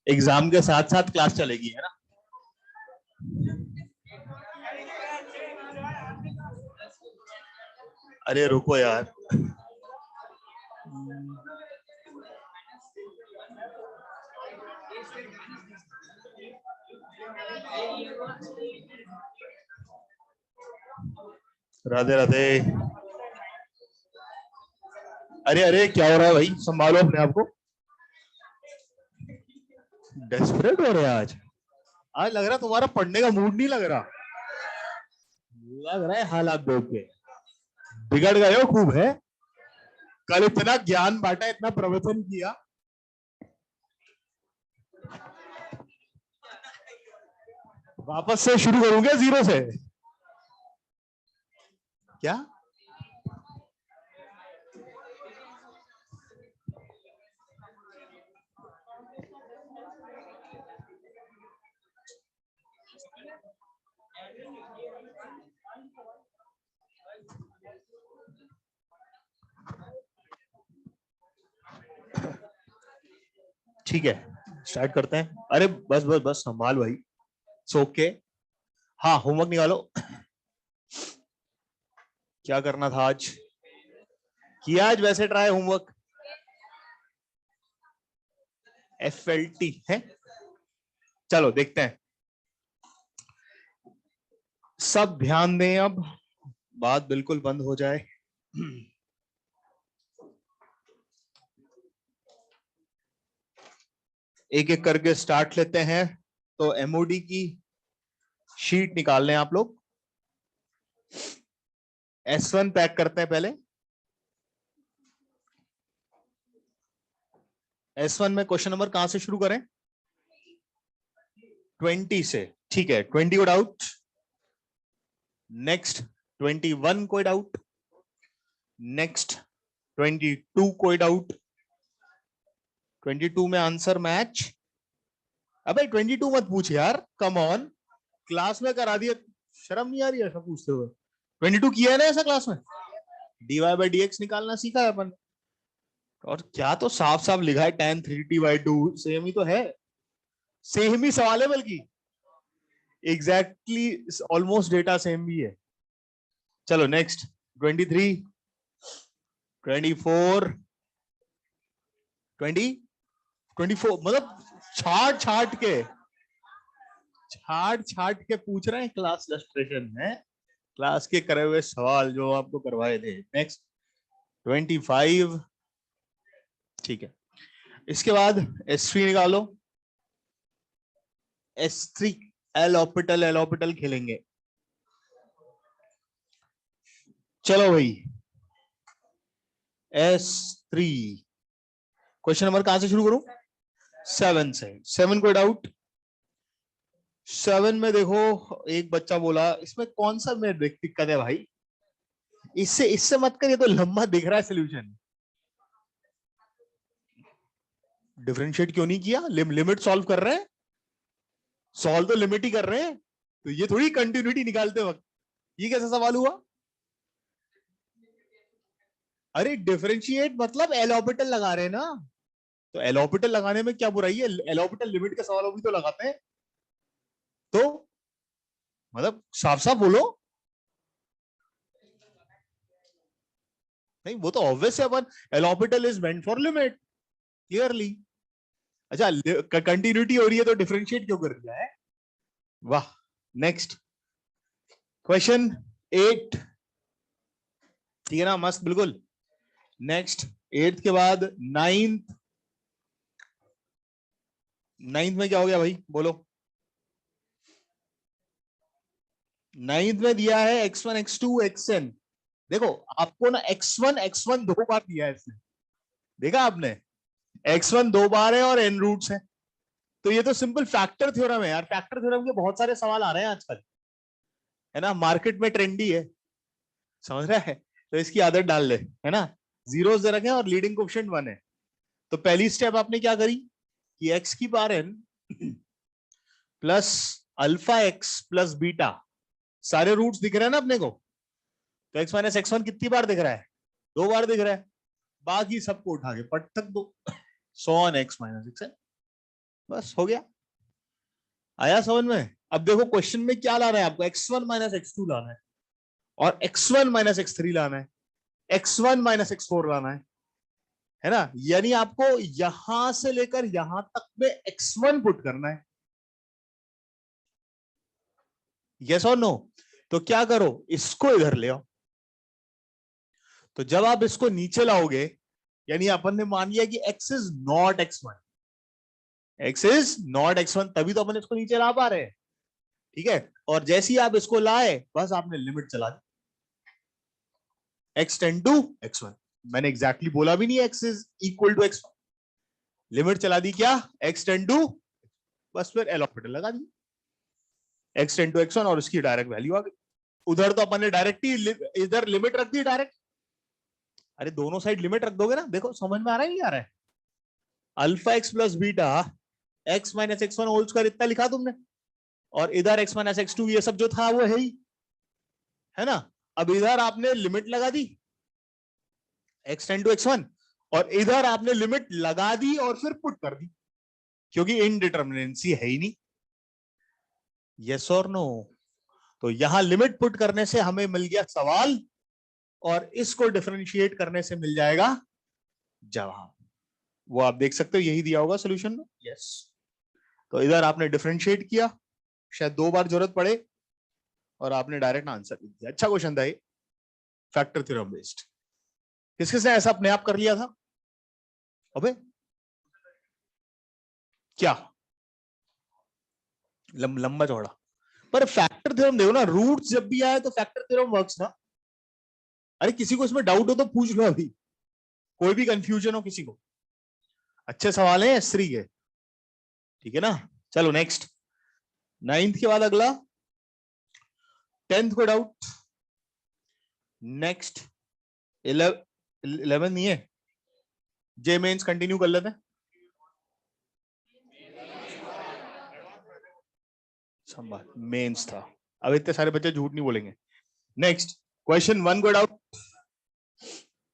Exam के साथ साथ क्लास चलेगी, है ना। अरे रुको यार, राधे राधे। अरे अरे क्या हो रहा है भाई, संभालो अपने आप को। डेस्परेट हो रहे हैं आज। आज लग रहा है तुम्हारा पढ़ने का मूड नहीं लग रहा। लग रहा है हालात देख के बिगड़ गए हो खूब, है। कल इतना ज्ञान बांटा, इतना प्रवचन किया, वापस से शुरू करूंगा जीरो से क्या। ठीक है, स्टार्ट करते हैं। अरे बस बस बस संभाल भाई, सो के। हाँ, होमवर्क निकालो। क्या करना था आज, किया आज वैसे ट्राई होमवर्क। FLT है, चलो देखते हैं। सब ध्यान दें, अब बात बिल्कुल बंद हो जाए। एक एक करके स्टार्ट लेते हैं। तो MOD की शीट निकाल लें आप लोग। S1 पैक करते हैं पहले। S1 में क्वेश्चन नंबर कहां से शुरू करें? 20 से, ठीक है। 20 को डाउट, नेक्स्ट 21 कोई डाउट, नेक्स्ट 22 कोई डाउट। 22 में आंसर मैच। अबे 22 मत पूछ यार, कम ऑन, क्लास में करा दिया, शर्म नहीं आ रही ऐसा पूछते हुए। 22 किया है ना ऐसा क्लास में, dy/dx निकालना सीखा है अपन। और क्या तो साफ साफ लिखा है tan 3t/2, सेम ही तो है, सेम ही सवाल है, बल्कि एग्जैक्टली ऑलमोस्ट डेटा सेम भी है। चलो नेक्स्ट 23, 24, 24, मतलब छाट छाट के पूछ रहे हैं, क्लास लस्ट्रेशन है, क्लास के करे हुए सवाल जो आपको करवाए थे। नेक्स्ट 25, ठीक है। इसके बाद S3 निकालो। S3 एल ऑर्बिटल खेलेंगे। चलो भाई, S3 क्वेश्चन नंबर कहां से शुरू करूं? 7 से। 7 को डाउट। 7 में देखो, एक बच्चा बोला, इसमें कौन सा में दिक्कत है भाई, इससे इससे मत करिए, तो लंबा दिख रहा है सोल्यूशन। डिफरेंशिएट क्यों नहीं किया? लिमिट सॉल्व कर रहे हैं, सॉल्व तो लिमिट ही कर रहे हैं, तो ये थोड़ी कंटिन्यूटी निकालते वक्त ये कैसा सवाल हुआ? अरे डिफरेंशिएट मतलब एल ऑर्बिटल लगा रहे हैं ना, तो एल ऑर्बिटल लगाने में क्या बुराई है? एल ऑर्बिटल लिमिट के सवालों भी तो लगाते हैं, तो मतलब साफ साफ बोलो। नहीं, वो तो ऑब्वियस है, अपन L orbital is meant for limit, clearly. अच्छा, कंटिन्यूटी हो रही है तो डिफरेंशिएट क्यों कर दिया है? वाह। नेक्स्ट क्वेश्चन 8, ठीक है ना, मस्त बिल्कुल। नेक्स्ट 8 के बाद 9th। 9th में क्या हो गया भाई, बोलो। 9th में दिया है x1 x2 xn। देखो आपको ना x1 दो बार दिया है इसने, देखा आपने, x1 दो बार है और n रूट्स है, तो ये तो सिंपल फैक्टर थ्योरम है यार। फैक्टर थ्योरम के बहुत सारे सवाल आ रहे हैं आजकल, है ना, मार्केट में ट्रेंडी है, समझ रहा है, तो इसकी आदत डाल ले, है ना। जीरोस दे रखे हैं और लीडिंग कोएफिशिएंट 1 है। तो पहली स्टेप आपने क्या करी कि x की power n plus alpha x plus beta, सारे रूट्स दिख रहे हैं ना अपने को, तो x माइनस x1 कितनी बार दिख रहा है? दो बार दिख रहा है, बाकी सबको उठा के पट तक दो, so on x minus x है। बस हो गया। आया समझ में? अब देखो क्वेश्चन में क्या लाना है आपको, x1 माइनस x2 लाना है, और x1 माइनस x3 लाना है, x1 माइनस x4 लाना है ना? यानी आपको यहां से लेकर यहां तक में x1 पुट करना है। यस और नो? तो क्या करो, इसको इधर ले आओ। तो जब आप इसको नीचे लाओगे, यानी अपन ने मान लिया कि x is not x1, x is not x1, तभी तो अपन इसको नीचे ला पा रहे हैं। ठीक है, और जैसे ही आप इसको लाए, बस आपने लिमिट चला दी, x टेंड टू x1। मैंने एग्जैक्टली बोला भी नहीं x is equal to x1, limit चला दी क्या, x टेंड टू, बस फिर एल ऑपरेटर लगा दी, x टेंड टू x1, और उसकी डायरेक्ट वैल्यू आ गई। उधर तो अपन ने डायरेक्ट ही इधर लिमिट रख दी डायरेक्ट। अरे दोनों साइड लिमिट रख दोगे ना, देखो समझ में आ रहा है नहीं आ रहा है? Alpha x plus beta x minus x one whole square इतना लिखा तुमने, और इधर एक्स माइनस एक्स टू, ये सब जो था वो है ही, है ना? अब इधर आपने लिमिट लगा दी x tends to x one, और इधर आपने लिमिट लगा दी और फिर पुट कर दी, क्योंकि इनडिटर्मिनेंसी है ही नहीं। यस और नो? तो यहां लिमिट पुट करने से हमें मिल गया सवाल, और इसको डिफरेंशिएट करने से मिल जाएगा जवाब। वो आप देख सकते हो, यही दिया होगा सोल्यूशन में। यस, तो इधर आपने डिफरेंशिएट किया, शायद 2 बार जरूरत पड़े, और आपने डायरेक्ट आंसर दिया। अच्छा क्वेश्चन था ये, फैक्टर थ्योरम बेस्ड। किस किसने ऐसा अपने आप कर लिया था? अबे क्या लंबा चौड़ा, पर फैक्टर थ्योरम देखो ना, रूट्स जब भी आए तो फैक्टर थ्योरम वर्क्स ना। अरे किसी को इसमें डाउट हो तो पूछ लो अभी, कोई भी कंफ्यूजन हो किसी को। अच्छे सवाल हैं S3 के, ठीक है ना? चलो नेक्स्ट, 9th के बाद अगला 10th को डाउट, नेक्स्ट 11 नहीं है, जे मेंस कंटिन्यू कर लेते हैं। मेंस था, अब इतने सारे बच्चे झूठ नहीं बोलेंगे। नेक्स्ट क्वेश्चन 1 को डाउट,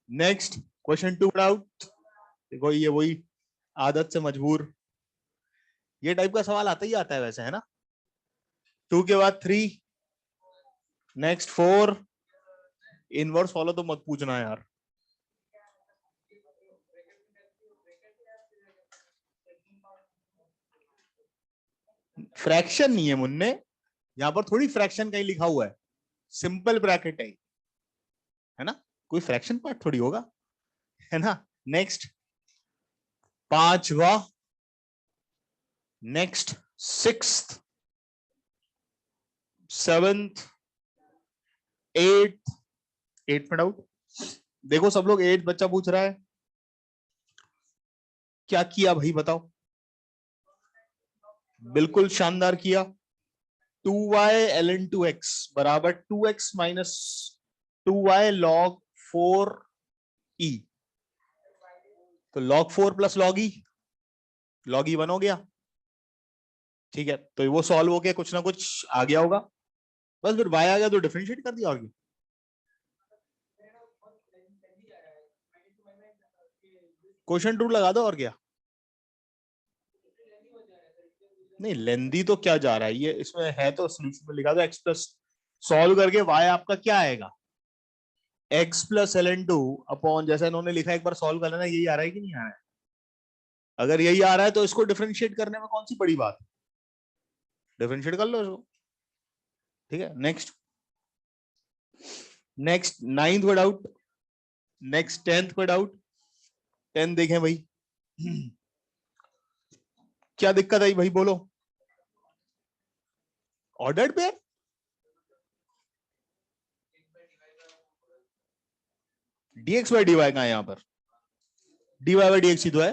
नेक्स्ट क्वेश्चन 2 डाउट। देखो ये वही आदत से मजबूर, ये टाइप का सवाल आता ही आता है वैसे, है ना? 2 के बाद 3, नेक्स्ट 4, इनवर्स फॉलो तो मत पूछना यार। फ्रैक्शन नहीं है मुन्ने, यहां पर थोड़ी फ्रैक्शन कहीं लिखा हुआ है, सिंपल ब्रैकेट है ना? कोई फ्रैक्शन पार्ट थोड़ी होगा, है ना? नेक्स्ट 5वां, नेक्स्ट 6th, 7th, 8th, 8 में डाउट। देखो सब लोग 8 बच्चा पूछ रहा है, क्या किया भाई बताओ? बिल्कुल शानदार किया। 2y ln 2x बराबर 2x minus 2y log 4e, तो log 4 plus log e, log e 1 हो गया। ठीक है, तो वो सॉल्व हो गया, कुछ ना कुछ आ गया होगा, बस फिर y आ गया तो डिफरेंशिएट कर दिया और क्या। क्वेश्चन टू लगा दो और क्या। नहीं लेंदी तो क्या जा रहा है, ये इसमें है तो सोल्यूशन में लिखा दो x प्लस, सॉल्व करके y आपका क्या आएगा, x प्लस ln 2 अपॉन, जैसा इन्होंने लिखा एक बार सॉल्व कर लेना, यही आ रहा है कि नहीं आ रहा है? अगर यही आ रहा है तो इसको डिफरेंशिएट करने में कौन सी बड़ी बात है, डिफरेंशिएट कर लो इसको। ठीक है, नेक्स्ट, नेक्स्ट 9th को डाउट, नेक्स्ट 10th को डाउट। 10 देखें भाई, क्या दिक्कत आई भाई बोलो? Ordered pair, dx by dy का यहाँ पर, dy बाई dx ही तो है।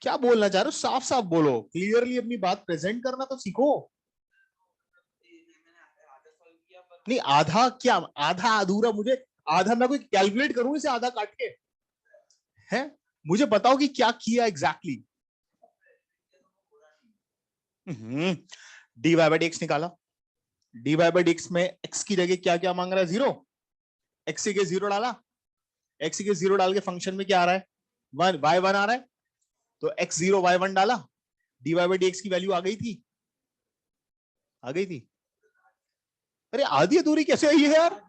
क्या बोलना चाह रहे हो, साफ साफ बोलो, क्लियरली अपनी बात प्रेजेंट करना तो सीखो। नहीं आधा क्या, आधा अधूरा, मुझे आधा मैं कोई कैलकुलेट करूं इसे आधा काट के, है? मुझे बताओ कि क्या किया एग्जैक्टली। dy बाई dx निकाला, dy बाई dx में x की जगह क्या क्या मांग रहा है, 0, x के 0 डाला, x के 0 डाल के फंक्शन में क्या आ रहा है, वाई वन आ रहा है तो एक्स जीरो वाई वन डाला, d y by d x की वैल्यू आ गई थी, आ गई थी। अरे आधी अधूरी कैसे आई है यार?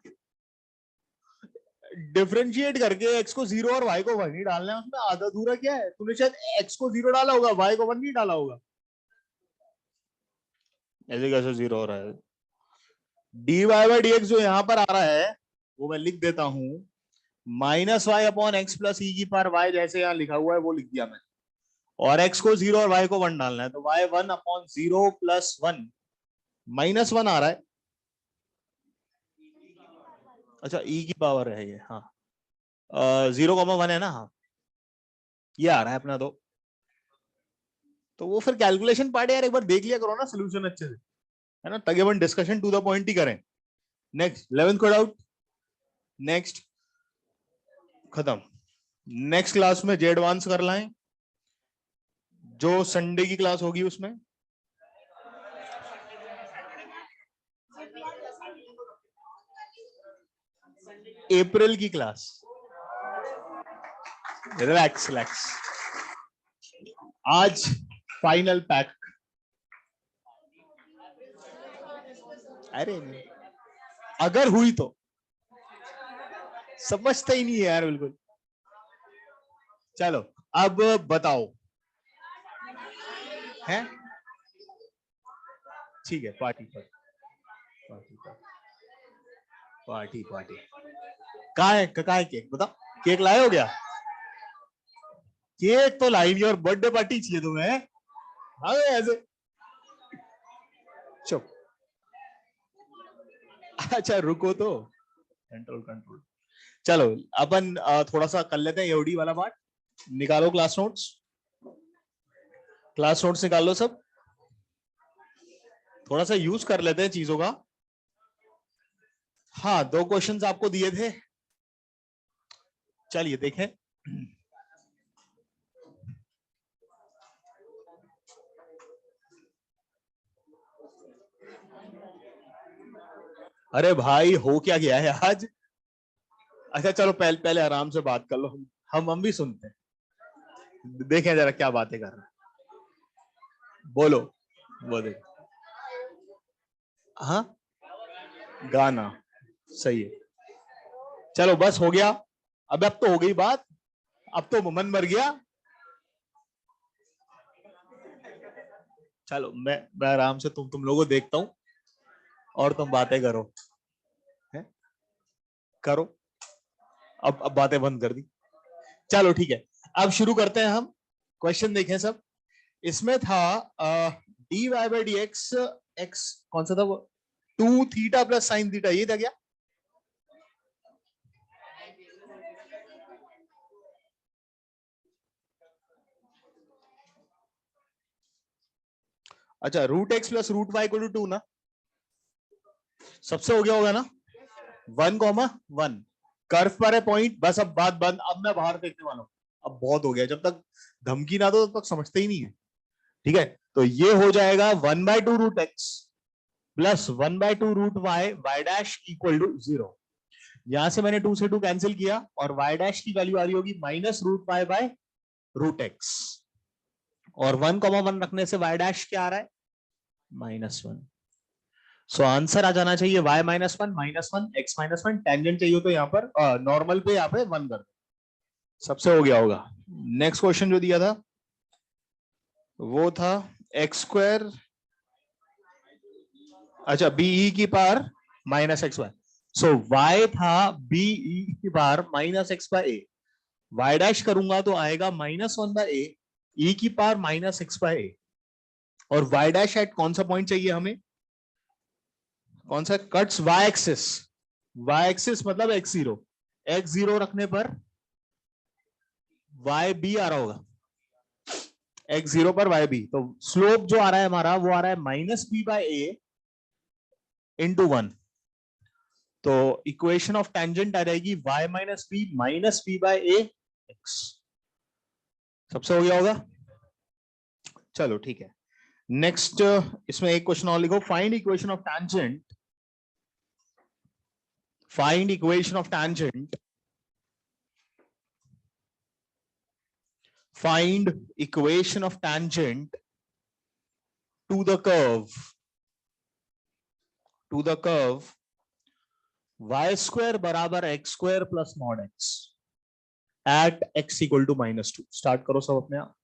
डिफरेंशिएट करके एक्स को जीरो और वाई को वन ही डालना है, उसमें आधा अधूरा क्या है? तूने शायद एक्स को जीरो डाला होगा, वाई को वन नहीं डाला होगा। ऐसे कैसे जीरो हो रहा है? D y by d x जो यहां पर आ रहा है वो मैं लिख देता हूं, minus y upon x plus e की पावर वाई, जैसे यहाँ लिखा हुआ है वो लिख दिया मैंने। और एक्स को जीरो और वाई को वन डालना है, तो y one upon zero plus one, minus one आ रहा है। अच्छा ई की पावर है ये, हाँ, 0,1 है ना, हाँ ये आ रहा है अपना। तो वो फिर कैलकुलेशन पार्ट यार एक बार देख लिया करो ना सोल्यूशन अच्छे से, है ना, ताकि अपन डिस्कशन टू द पॉइंट ही करें। नेक्स्ट 11th को डाउट, नेक्स्ट खत्म। नेक्स्ट क्लास में जे एडवांस कर लाएं, जो संडे की क्लास होगी उसमें। अप्रैल की क्लास, रिलैक्स रिलैक्स, आज फाइनल पैक। अरे नहीं, अगर हुई तो समझता ही नहीं है यार बिल्कुल। चलो अब बताओ, है ठीक है, पार्टी पार्टी पार्टी पार्टी। कहाँ है केक? बताओ, केक लाए हो क्या? केक तो लाई नहीं और बर्थडे पार्टी चाहिए तुम्हें? हाँ ऐसे चुप। अच्छा रुको तो, कंट्रोल कंट्रोल। चलो अपन थोड़ा सा कर लेते हैं एओडी वाला पार्ट। निकालो क्लास नोट्स, क्लास नोट्स निकाल लो सब, थोड़ा सा यूज कर लेते हैं चीजों का। हाँ 2 क्वेश्चंस आपको दिए थे, चलिए देखें। अरे भाई हो क्या गया है आज? अच्छा चलो पहले पहले आराम से बात कर लो, हम भी सुनते हैं, देखें जरा क्या बातें कर रहे हैं। बोलो बोलो। हाँ गाना सही है, चलो बस हो गया। अब तो हो गई बात, अब तो मन मर गया। चलो मैं आराम से तुम लोगों को देखता हूं और तुम बातें करो, है? करो। अब बातें बंद कर दी। चलो ठीक है, अब शुरू करते हैं हम। क्वेश्चन देखें सब। इसमें था d y by d x, x कौन सा था वो, 2 थीटा प्लस साइन थीटा, ये था क्या? अच्छा root x plus root y equal to 2 ना, सबसे हो गया होगा ना, 1,1 कर्व पर है पॉइंट, बस अब बात बंद। अब मैं बाहर देखने वाला हूं, अब बहुत हो गया, जब तक धमकी ना दो तब तक समझते ही नहीं है। ठीक है, तो ये हो जाएगा 1/2 root x plus 1/2 root y, y dash equal to 0। यहां से मैंने 2 से 2 कैंसिल किया और वाई डैश की वैल्यू आ रही होगी minus root y by root x, और 1,1 रखने से वाई डैश क्या आ रहा है, -1। सो आंसर आ जाना चाहिए y -1 x -1। टेंजेंट चाहिए तो यहाँ पर नॉर्मल पे यहाँ पे 1 कर, सबसे हो गया होगा। नेक्स्ट क्वेश्चन जो दिया था वो था एक्स स्क्वायर, अच्छा बीई की पावर -xy। सो y था बीई की पावर -x/a, y डैश करूंगा तो आएगा -1/a e की पावर -x/a, और y डैश एट कौन सा पॉइंट चाहिए हमें, कौन सा, cuts y axis, y axis मतलब x0, x0 रखने पर y b आ रहा होगा, x0 पर y b, तो स्लोप जो आ रहा है हमारा वो आ रहा है -b/a इंटू 1। तो इक्वेशन ऑफ टेंजेंट आ जाएगी y - b/a x, सबसे हो गया होगा। चलो ठीक है, नेक्स्ट इसमें एक क्वेश्चन और लिखो, find equation of tangent, find equation of tangent find equation of tangent to the curve y square बराबर x square plus mod x at x equal to -2. Start करो सब अपने आप।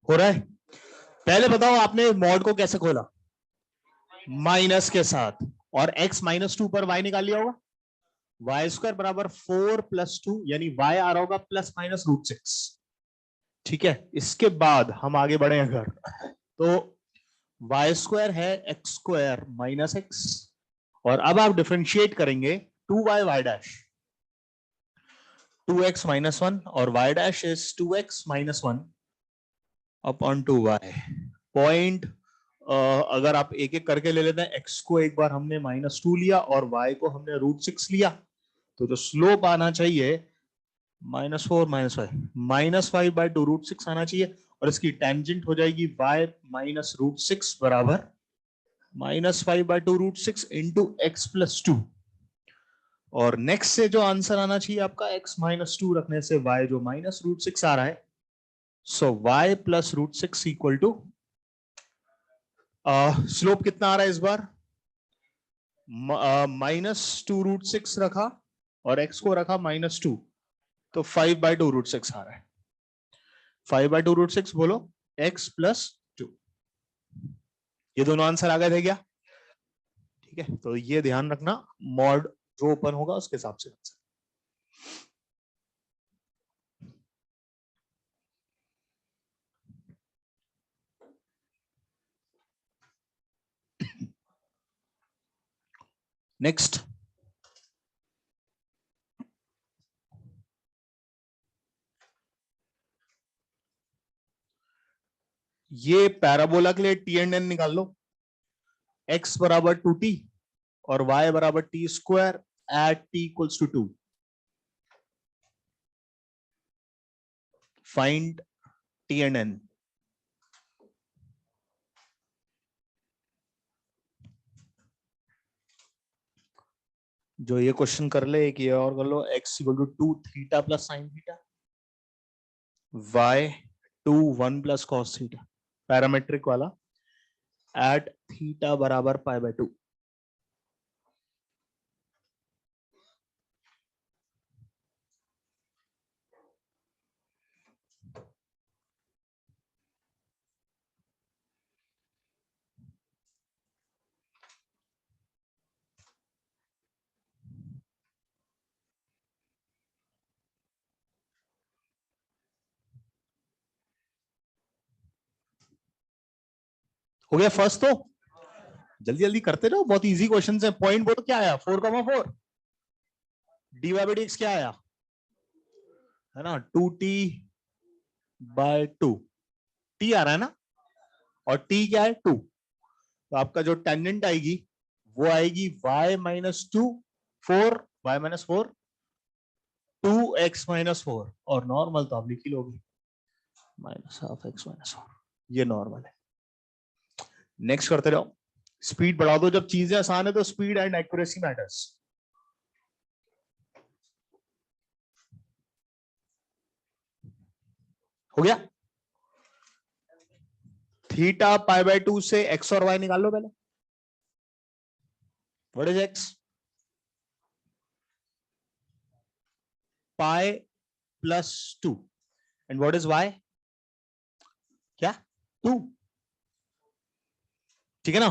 हो रहा है? पहले बताओ आपने मॉड को कैसे खोला? माइनस के साथ, और x -2 पर y निकाल लिया होगा। वाई स्क्वायर बराबर 4 + 2 यानी y आ रहा होगा ±√6। ठीक है, इसके बाद हम आगे बढ़े अगर तो वाई स्क्वायर है x स्क्वायर -x, और अब आप डिफरेंशिएट करेंगे 2y डैश 2x - 1 और y dash is 2x - 1 upon 2y। Point अगर आप एक एक करके ले लेते हैं, x को एक बार हमने -2 लिया और y को हमने √6 लिया, तो जो स्लोप आना चाहिए -4 - 5 -5/2√6 आना चाहिए, और इसकी टेंजेंट हो जाएगी y -√6 बराबर -5/2√6 इंटू x + 2। और नेक्स्ट से जो आंसर आना चाहिए आपका x -2 रखने से y जो -√6 आ रहा है, सो y + √6 इक्वल टू स्लोप कितना आ रहा है इस बार? -2√6 रखा और x को रखा -2, तो 5/2√6 आ रहा है। 5/2√6 बोलो x + 2। ये दोनों आंसर आ गए थे क्या? ठीक है, तो ये ध्यान रखना, मॉड जो ओपन होगा उसके हिसाब से आंसर। नेक्स्ट, ये पैराबोला के लिए टी एंड एन निकाल लो। x बराबर 2t और y बराबर t² at t equals to 2। Find t and n। जो ये क्वेश्चन कर ले, एक ये और कर लो, x = 2 theta + sin theta, y 2 1 + cos theta, parametric वाला, एट थीटा बराबर π/2। हो गया फर्स्ट? तो जल्दी जल्दी करते रहो, बहुत इजी क्वेश्चन है। पॉइंट बोलो क्या आया? 4,4 dy/dx क्या आया है ना, 2t/2। t आ रहा है ना, और t क्या है? 2। तो आपका जो टेंजेंट आएगी वो आएगी y -2 4 y -4 2x -4, और नॉर्मल तो आप लिख ही लोगे -12 x -4, ये नॉर्मल है। नेक्स्ट करते रहो, स्पीड बढ़ा दो। जब चीजें आसान है तो स्पीड एंड एक्यूरेसी मैटर्स। हो गया? थीटा पाई बाय 2 से एक्स और वाई निकाल लो पहले. What is x? Pi plus 2 and what is y? क्या? 2. ठीक है ना.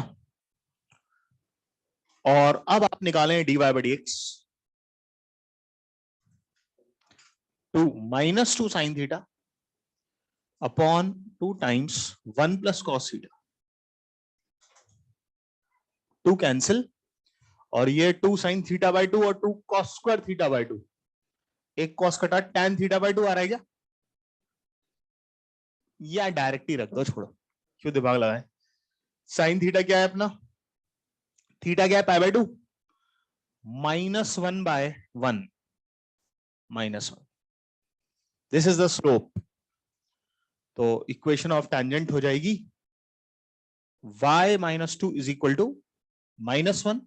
और अब आप निकालें dy by d x. 2 minus 2 sine theta upon 2 times 1 plus cos theta. 2 cancel और ये 2 साइन थीटा बाई 2 और 2 कॉस स्क्वायर थीटा बाई 2. एक कॉस कटा tan थीटा बाई 2 आ रहा है क्या? या डायरेक्ट ही रख दो, छोड़ो, क्यों दिमाग लगाए. साइन थीटा क्या है अपना? थीटा क्या है? Pi by 2 minus 1 by 1 minus 1. This is the slope. तो इक्वेशन ऑफ टेंजेंट हो जाएगी y minus 2 is equal to minus 1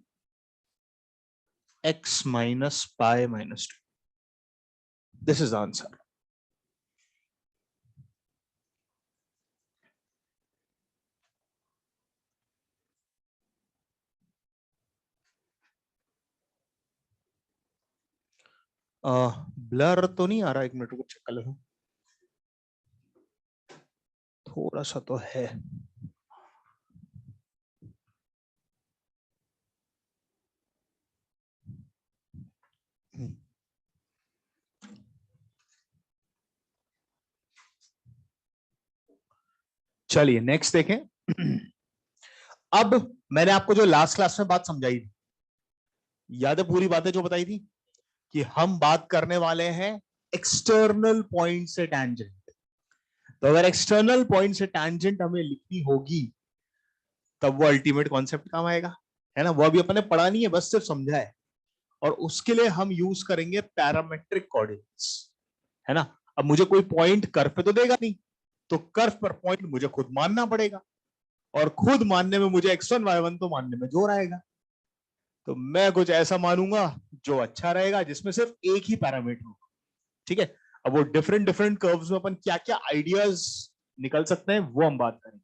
x minus pi minus 2. This is the answer. Blur तो नहीं आ रहा? एक मिनट को चेक कर लो. थोड़ा सा तो है. चलिए नेक्स्ट देखें. अब मैंने आपको जो लास्ट क्लास में बात समझाई थी, याद है पूरी बातें जो बताई थी कि हम बात करने वाले हैं एक्सटर्नल पॉइंट से टैंजेंट. तो अगर एक्सटर्नल पॉइंट से टैंजेंट हमें लिखनी होगी तब वो अल्टीमेट कॉन्सेप्ट काम आएगा, है ना. वो अभी अपने पढ़ा नहीं है, बस सिर्फ समझा है. और उसके लिए हम यूज करेंगे पैरामेट्रिक कोऑर्डिनेट्स, है ना. अब मुझे कोई पॉइंट कर्व पे तो देगा नहीं, तो कर्व पर पॉइंट मुझे खुद मानना पड़ेगा. और खुद मानने में मुझे x1 y1 तो मानने में जोर आएगा. तो मैं कुछ ऐसा मानूंगा जो अच्छा रहेगा, जिसमें सिर्फ एक ही पैरामीटर होगा. ठीक है. अब वो डिफरेंट डिफरेंट कर्व्स में अपन क्या क्या आइडियाज निकल सकते हैं वो हम बात करेंगे.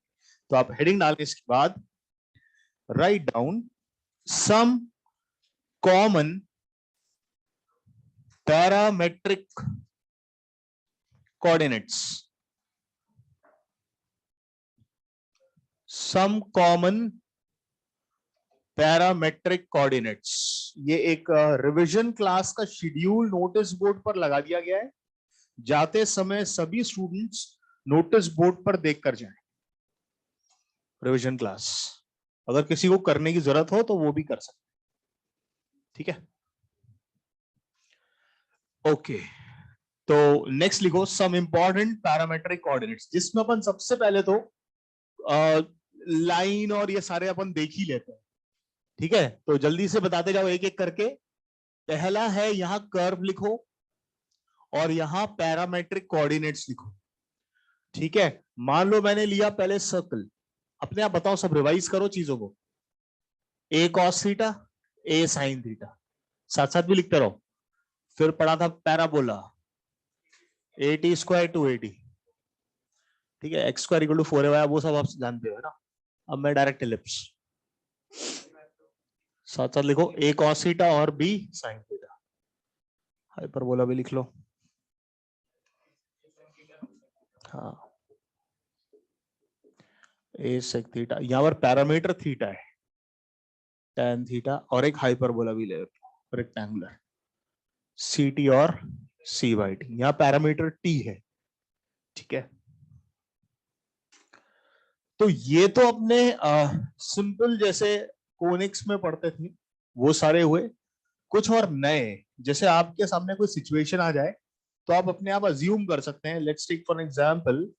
तो आप हेडिंग डालें इसके बाद, write down some common parametric coordinates. Some common parametric coordinates. ये एक रिवीजन क्लास का शेड्यूल नोटिस बोर्ड पर लगा दिया गया है. जाते समय सभी स्टूडेंट्स नोटिस बोर्ड पर देखकर जाएं. रिवीजन क्लास अगर किसी को करने की जरूरत हो तो वो भी कर सकते. ठीक है. ओके. तो नेक्स्ट लिखो सम इंपॉर्टेंट पैरामेट्रिक कोऑर्डिनेट्स, जिसमें अपन सबसे पहले तो लाइन और ये सारे अपन देख ही लेते हैं. ठीक है. तो जल्दी से बताते जाओ एक एक करके. पहला है यहां कर्व लिखो और यहां पैरामेट्रिक कोऑर्डिनेट्स लिखो. ठीक है. मान लो मैंने लिया पहले सर्कल. अपने आप बताओ, सब रिवाइज करो चीजों को. A cos theta, a sine theta, साथ साथ भी लिखते रहो. फिर पढ़ा था parabola, a t square two a t. ठीक है. एक्स स्क्वायर इक्वल टू 4 वो सब आप जानते हो ना. अब मैं डायरेक्ट एलिप्स. साथ साथ लिखो ए कॉस थीटा और बी साइन थीटा. हाइपरबोला भी लिख लो. हाँ, ए सेक थीटा. यहां पर पैरामीटर थीटा है, tan थीटा, और एक हाइपरबोला भी ले रेक्टेंगुलर, सी टी और सी बाई टी. यहां पैरामीटर टी है. ठीक है. तो ये तो अपने सिंपल जैसे कोनिक्स में पढ़ते थे वो सारे हुए. कुछ और नए, जैसे आपके सामने कोई सिचुएशन आ जाए तो आप अपने आप अज्यूम कर सकते हैं. लेट्स टेक फॉर एग्जांपल,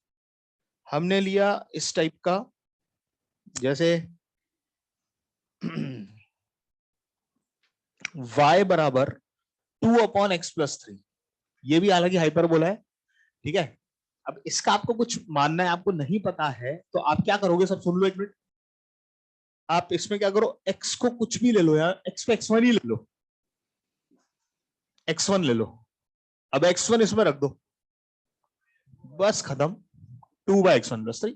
हमने लिया इस टाइप का, जैसे y बराबर 2/x+3. ये भी हालांकि हाइपरबोला है. ठीक है. अब इसका आपको कुछ मानना है, आपको नहीं पता है, तो आप क्या करोगे, सब सुन लो एक मिनट. आप इसमें क्या करो, x को कुछ भी ले लो यार, x पे x1 ही ले लो, x1 ले लो. अब x1 इसमें रख दो, बस खत्म. 2/x1+3.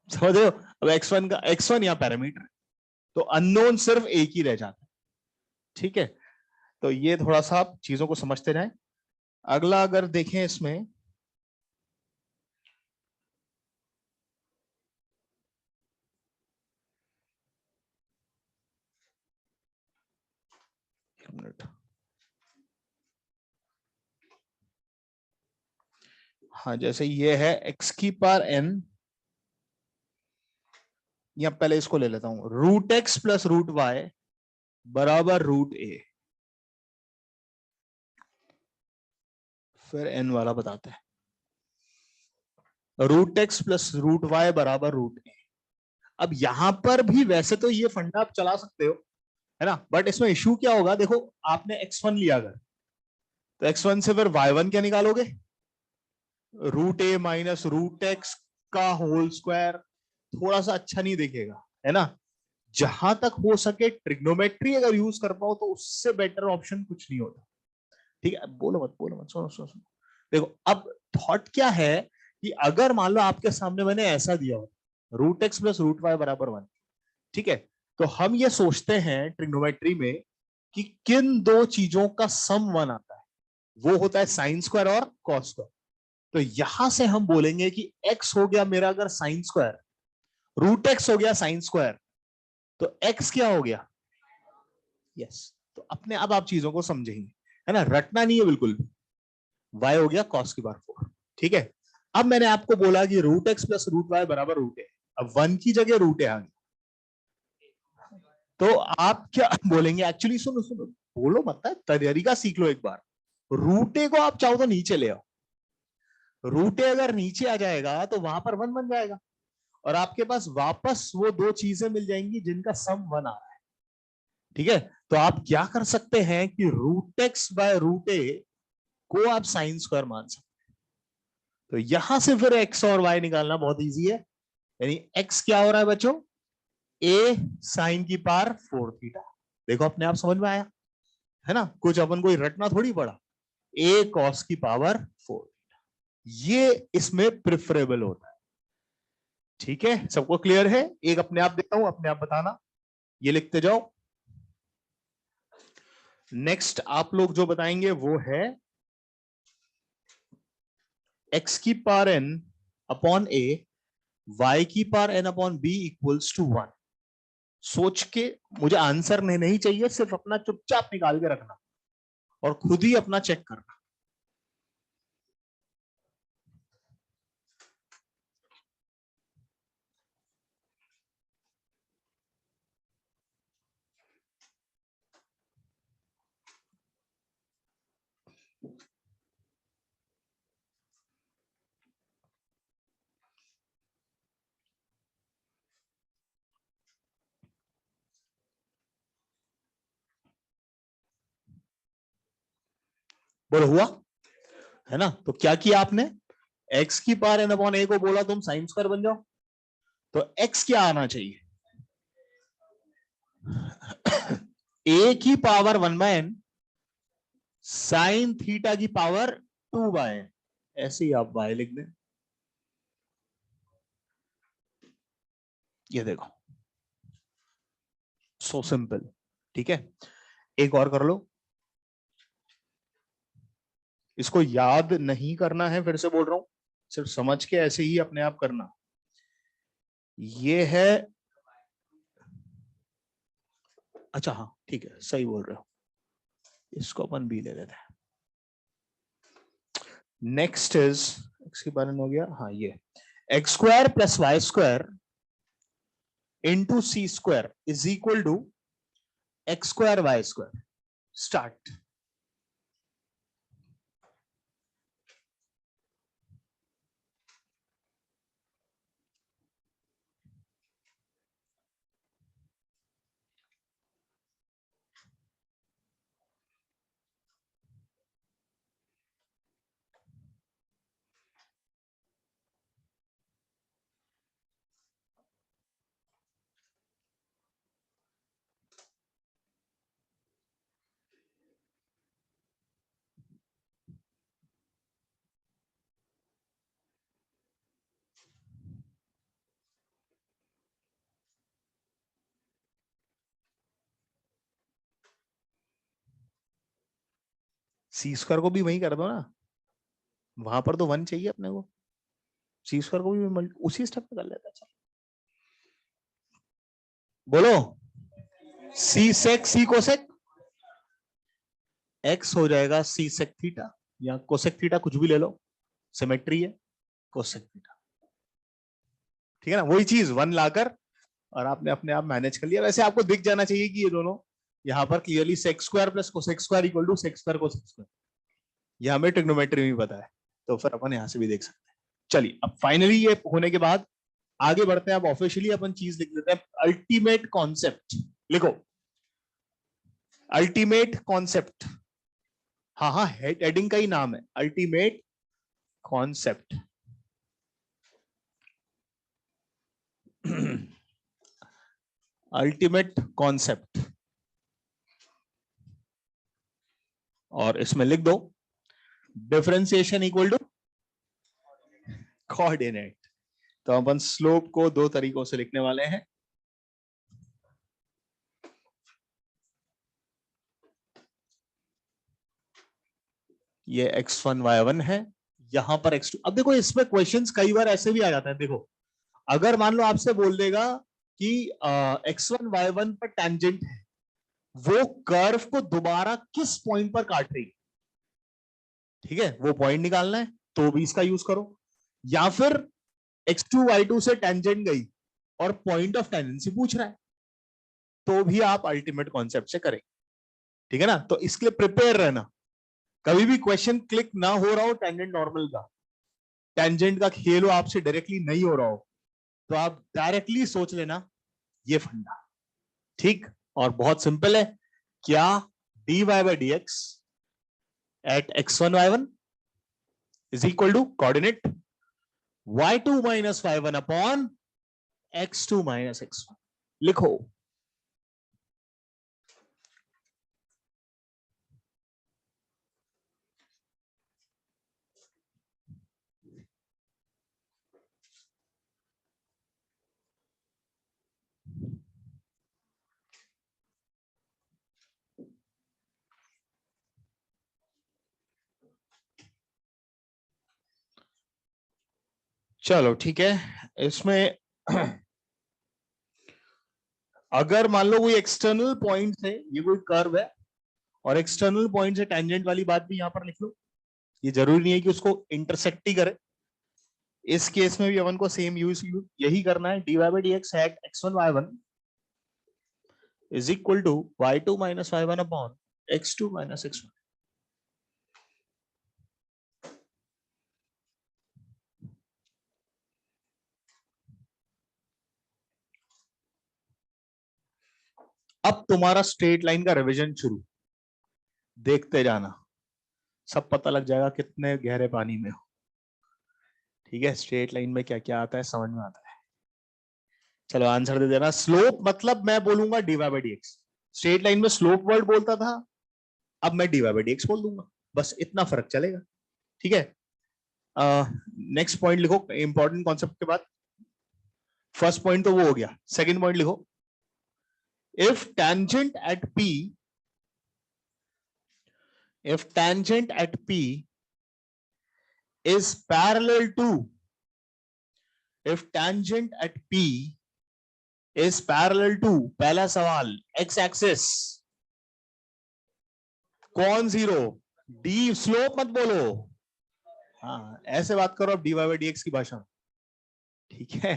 समझ रहे हो? अब x1 का x1 यहाँ पैरामीटर, तो अननोन सिर्फ एक ही रह जाता है। ठीक है, तो ये थोड़ा सा आप चीजों को समझते जाएं। अगला अगर देखें इसमें, एक मिनट, हाँ जैसे ये है x की पावर n, या पहले इसको ले लेता हूं, root x plus root y बराबर रूट ए, फिर n वाला बताते हैं, root x plus root y बराबर रूट ए। अब यहां पर भी वैसे तो ये फंडा आप चला सकते हो, है ना, बट इसमें इशू क्या होगा, देखो आपने x1 लिया अगर, तो x1 से फिर y1 क्या निकालोगे, रूट ए माइनस रूट एक्स का होल स्क्वायर, थोड़ा सा अच्छा नहीं दिखेगा, है ना। जहां तक हो सके ट्रिग्नोमेट्री अगर यूज कर पाओ तो उससे बेटर ऑप्शन कुछ नहीं होता। ठीक है, बोलो मत बोलो मत, सुनो सुनो सुनो। देखो अब थॉट क्या है कि अगर मान लो आपके सामने मैंने ऐसा दिया हो, root x plus root y बराबर 1, ठीक है, तो हम ये सोचते हैं ट्रिग्नोमेट्री में कि किन दो चीजों का सम 1 आता है, वो होता है साइन स्क्वायर और कॉस स्क्वायर। तो यहां से हम बोलेंगे कि x हो गया मेरा अगर साइन स्क्वायर, रूट एक्स हो गया साइन स्क्वायर, तो x क्या हो गया, यस। तो अपने अब आप चीजों को समझेंगे, है ना, रटना नहीं है बिल्कुल भी। y हो गया cos की पावर 4, ठीक है। अब मैंने आपको बोला कि root x plus root y बराबर रूट है, अब 1 की जगह रूट है आ गया, तो आप क्या बोलेंगे, एक्चुअली सुनो सुनो, बोलो मत, तरीका सीख लो एक बार। रूट ए को आप चाहो तो नीचे ले आओ, रूट ए अगर नीचे आ जाएगा तो वहां पर 1 बन जाएगा, और आपके पास वापस वो दो चीजें मिल जाएंगी जिनका सम 1 आ रहा है। ठीक है, तो आप क्या कर सकते हैं कि रूट एक्स बाय रूट ए को आप साइन स्क्वायर मान सकते हैं। तो यहां से फिर एक्स और वाई निकालना बहुत इजी है, यानी एक्स क्या हो रहा है बच्चों, ए साइन की पावर 4 थीटा। देखो अपने आप समझ में आया, है ना, कुछ अपन को रटना थोड़ी पड़ा, ए कॉस की पावर 4, ये इसमें प्रिफरेबल होता है। ठीक है, सबको क्लियर है? एक अपने आप देता हूं, अपने आप बताना, ये लिखते जाओ। नेक्स्ट आप लोग जो बताएंगे वो है x की power n upon a, y की power n upon b equals to 1। सोच के, मुझे आंसर नहीं चाहिए, सिर्फ अपना चुपचाप निकाल के रखना और खुद ही अपना चेक करना। बोलो हुआ, है ना। तो क्या किया आपने, x की पावर n अपॉन a को बोला तुम साइन स्क्वायर बन जाओ, तो x क्या आना चाहिए, a की पावर 1/n साइन थीटा की पावर 2/n, ऐसे ही आप y लिख दें। ये देखो, सो सिंपल। ठीक है, एक और कर लो, इसको याद नहीं करना है, फिर से बोल रहा हूं, सिर्फ समझ के ऐसे ही अपने आप करना। ये है, अच्छा हाँ ठीक है, सही बोल रहे हो, इसको अपन बी ले लेते हैं। नेक्स्ट इज, एक्स के बारे में हो गया, हाँ ये x square plus y square into c square is equal to x square y square. Start. C square को भी वही कर दो ना, वहां पर तो 1 चाहिए अपने को, सी स्क्वायर को भी उसी स्टेप पे कर लेता है। चलो बोलो, सी सेक सी कोसेक एक्स हो जाएगा सी सेक थीटा, या कोसेक थीटा कुछ भी ले लो, सिमेट्री है, कोसेक थीटा। ठीक है ना, वही चीज 1 लाकर और आपने अपने आप मैनेज कर लिया। वैसे आपको दिख जाना चाहिए कि ये दोनों यहाँ पर clearly sec square plus cosec square equal to sec square cosec square, ये हमें ट्रिग्नोमेट्री में पता है, तो फिर अपन यहाँ से भी देख सकते हैं। चलिए अब फाइनली ये होने के बाद आगे बढ़ते हैं। अब ऑफिशियली अपन चीज लिख देते हैं, अल्टीमेट कॉन्सेप्ट लिखो, अल्टीमेट कॉन्सेप्ट। हाँ हाँ, हेडिंग का ही नाम है अल्टीमेट कॉन्सेप्ट। अल्टीमेट कॉन्सेप्ट, और इसमें लिख दो डिफरेंशिएशन इक्वल टू कोऑर्डिनेट। तो अपन स्लोप को दो तरीकों से लिखने वाले हैं। ये x1 y1 है, यहां पर x2। अब देखो इसमें क्वेश्चंस कई बार ऐसे भी आ जाता है। देखो अगर मान लो आपसे बोल देगा कि x1 y1 पर टेंजेंट है, वो कर्व को दोबारा किस पॉइंट पर काट रही, ठीक है, वो पॉइंट निकालना है, तो भी इसका यूज करो। या फिर x2 y2 से टेंजेंट गई और पॉइंट ऑफ टेंडेंसी पूछ रहा है, तो भी आप अल्टीमेट कॉन्सेप्ट से करेंगे। ठीक है ना, तो इसके लिए प्रिपेयर रहना। कभी भी क्वेश्चन क्लिक ना हो रहा हो टेंजेंट नॉर्मल का, टेंजेंट का खेल हो आपसे डायरेक्टली नहीं हो रहा हो, तो आप डायरेक्टली सोच लेना ये फंडा। ठीक, और बहुत सिंपल है, क्या dy by dx at x1 y1 is equal to coordinate y2 minus y1 upon x2 minus x1। लिखो, चलो ठीक है। इसमें अगर मान लो कोई एक्सटर्नल पॉइंट है, ये कोई कर्व है और एक्सटर्नल पॉइंट से टेंजेंट वाली बात भी यहां पर लिख लो, ये जरूरी नहीं है कि उसको इंटरसेक्ट ही करे। इस केस में भी अपन को सेम यूज यही करना है, dy by dx at x1 y1 is equal to y2 minus y1 upon x2 minus x1। अब तुम्हारा स्ट्रेट लाइन का रिवीजन शुरू, देखते जाना, सब पता लग जाएगा कितने गहरे पानी में हो। ठीक है, स्ट्रेट लाइन में क्या क्या आता है समझ में आता है। चलो आंसर दे देना। स्लोप मतलब मैं बोलूंगा dy by dx, straight line में स्लोप वर्ड बोलता था, अब मैं dy by dx बोल दूंगा, बस इतना फर्क चलेगा। ठीक है, नेक्स्ट पॉइंट लिखो इंपॉर्टेंट कॉन्सेप्ट के बाद। फर्स्ट पॉइंट तो वो हो गया, सेकंड पॉइंट लिखो, if tangent at p is parallel to पहला सवाल x एक्सिस कौन जीरो, d स्लोप मत बोलो, हाँ ऐसे बात करो अब dy by dx की भाषा में। ठीक है,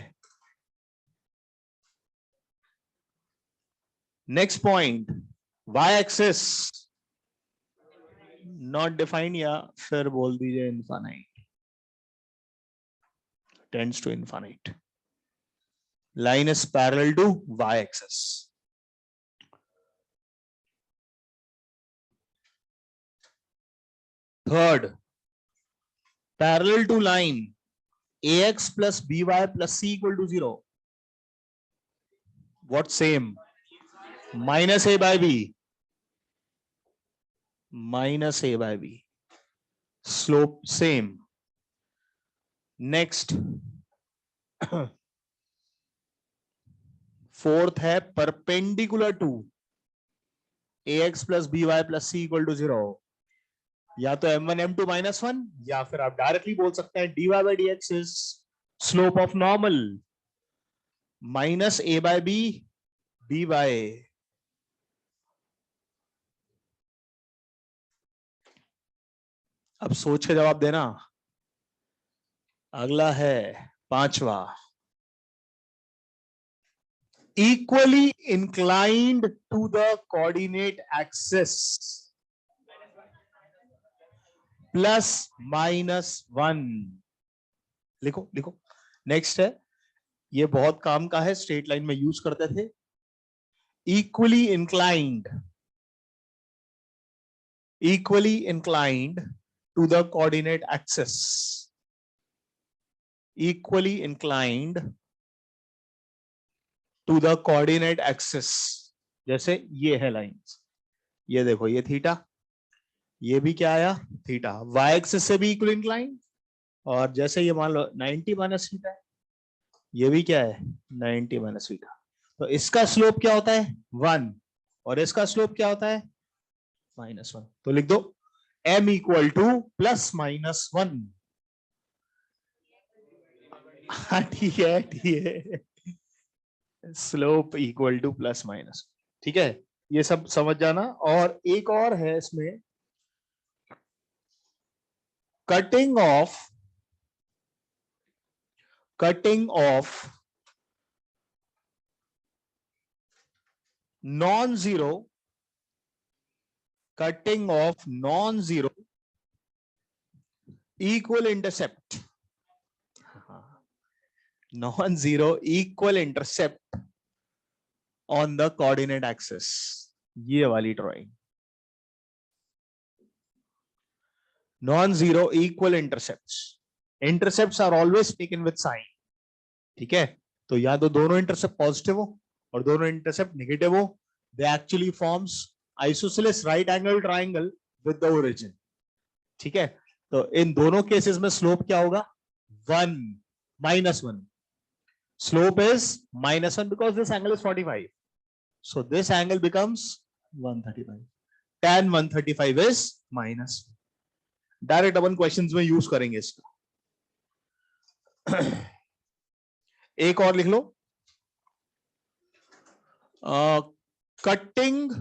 next point y axis not defined, या फिर बोल दीजिए infinite, tends to infinite, line is parallel to y axis। Third, parallel to line ax plus by plus c equal to 0, what same, minus a by b, slope same। Next fourth है perpendicular to ax plus by plus c equal to 0, या तो m1 m2 -1, या फिर आप directly बोल सकते हैं dy by dx is slope of normal minus a by b b by a। अब सोच के जवाब देना। अगला है पांचवा, equally inclined to the coordinate axis plus -1। लिखो लिखो। नेक्स्ट है, ये बहुत काम का है, स्ट्रेट लाइन में यूज करते थे। equally inclined to the coordinate axis, equally inclined to the coordinate axis। जैसे ये है लाइंस, ये देखो, ये थीटा, ये भी क्या आया थीटा, वाई एक्सिस से भी इक्वल इंक्लाइन। और जैसे ये मान लो 90 माइनस थीटा है, ये भी क्या है 90 माइनस थीटा। तो इसका स्लोप क्या होता है 1, और इसका स्लोप क्या होता है -1। तो लिख दो m इक्वल टू +-1। हाँ ठीक है, स्लोप इक्वल टू +-। ठीक है, ये सब समझ जाना। और एक और है इसमें, cutting of non-zero equal intercept, non-zero equal intercept on the coordinate axis। ये वाली drawing, non-zero equal intercepts are always taken with sign। ठीक है, तो या तो दोनों इंटरसेप्ट पॉजिटिव हो और दोनों इंटरसेप्ट नेगेटिव हो, they actually forms isosceles right angle triangle with the origin. ठीक है, तो इन दोनों केसेस में स्लोप क्या होगा 1 -1। Slope is -1 because this angle is 45, so this angle becomes 135। tan 135 is -1। Direct upon questions में यूज करेंगे इसका। एक और लिख लो, cutting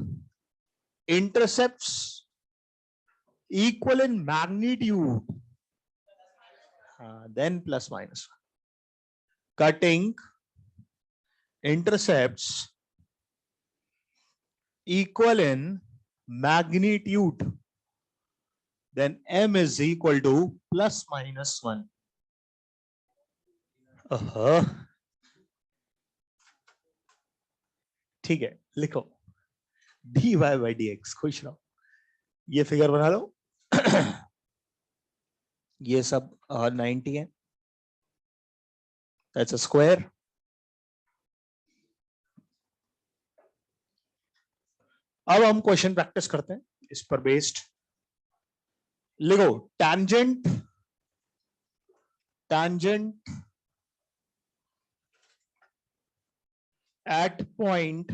intercepts equal in magnitude, then +-1। cutting intercepts equal in magnitude, then m is equal to +-1। ठीक है, लिखो dy by dx। खुश रहो, ये फिगर बना लो। ये सब 90 है, दैट्स अ स्क्वायर। अब हम क्वेश्चन प्रैक्टिस करते हैं इस पर बेस्ड। लिखो tangent at point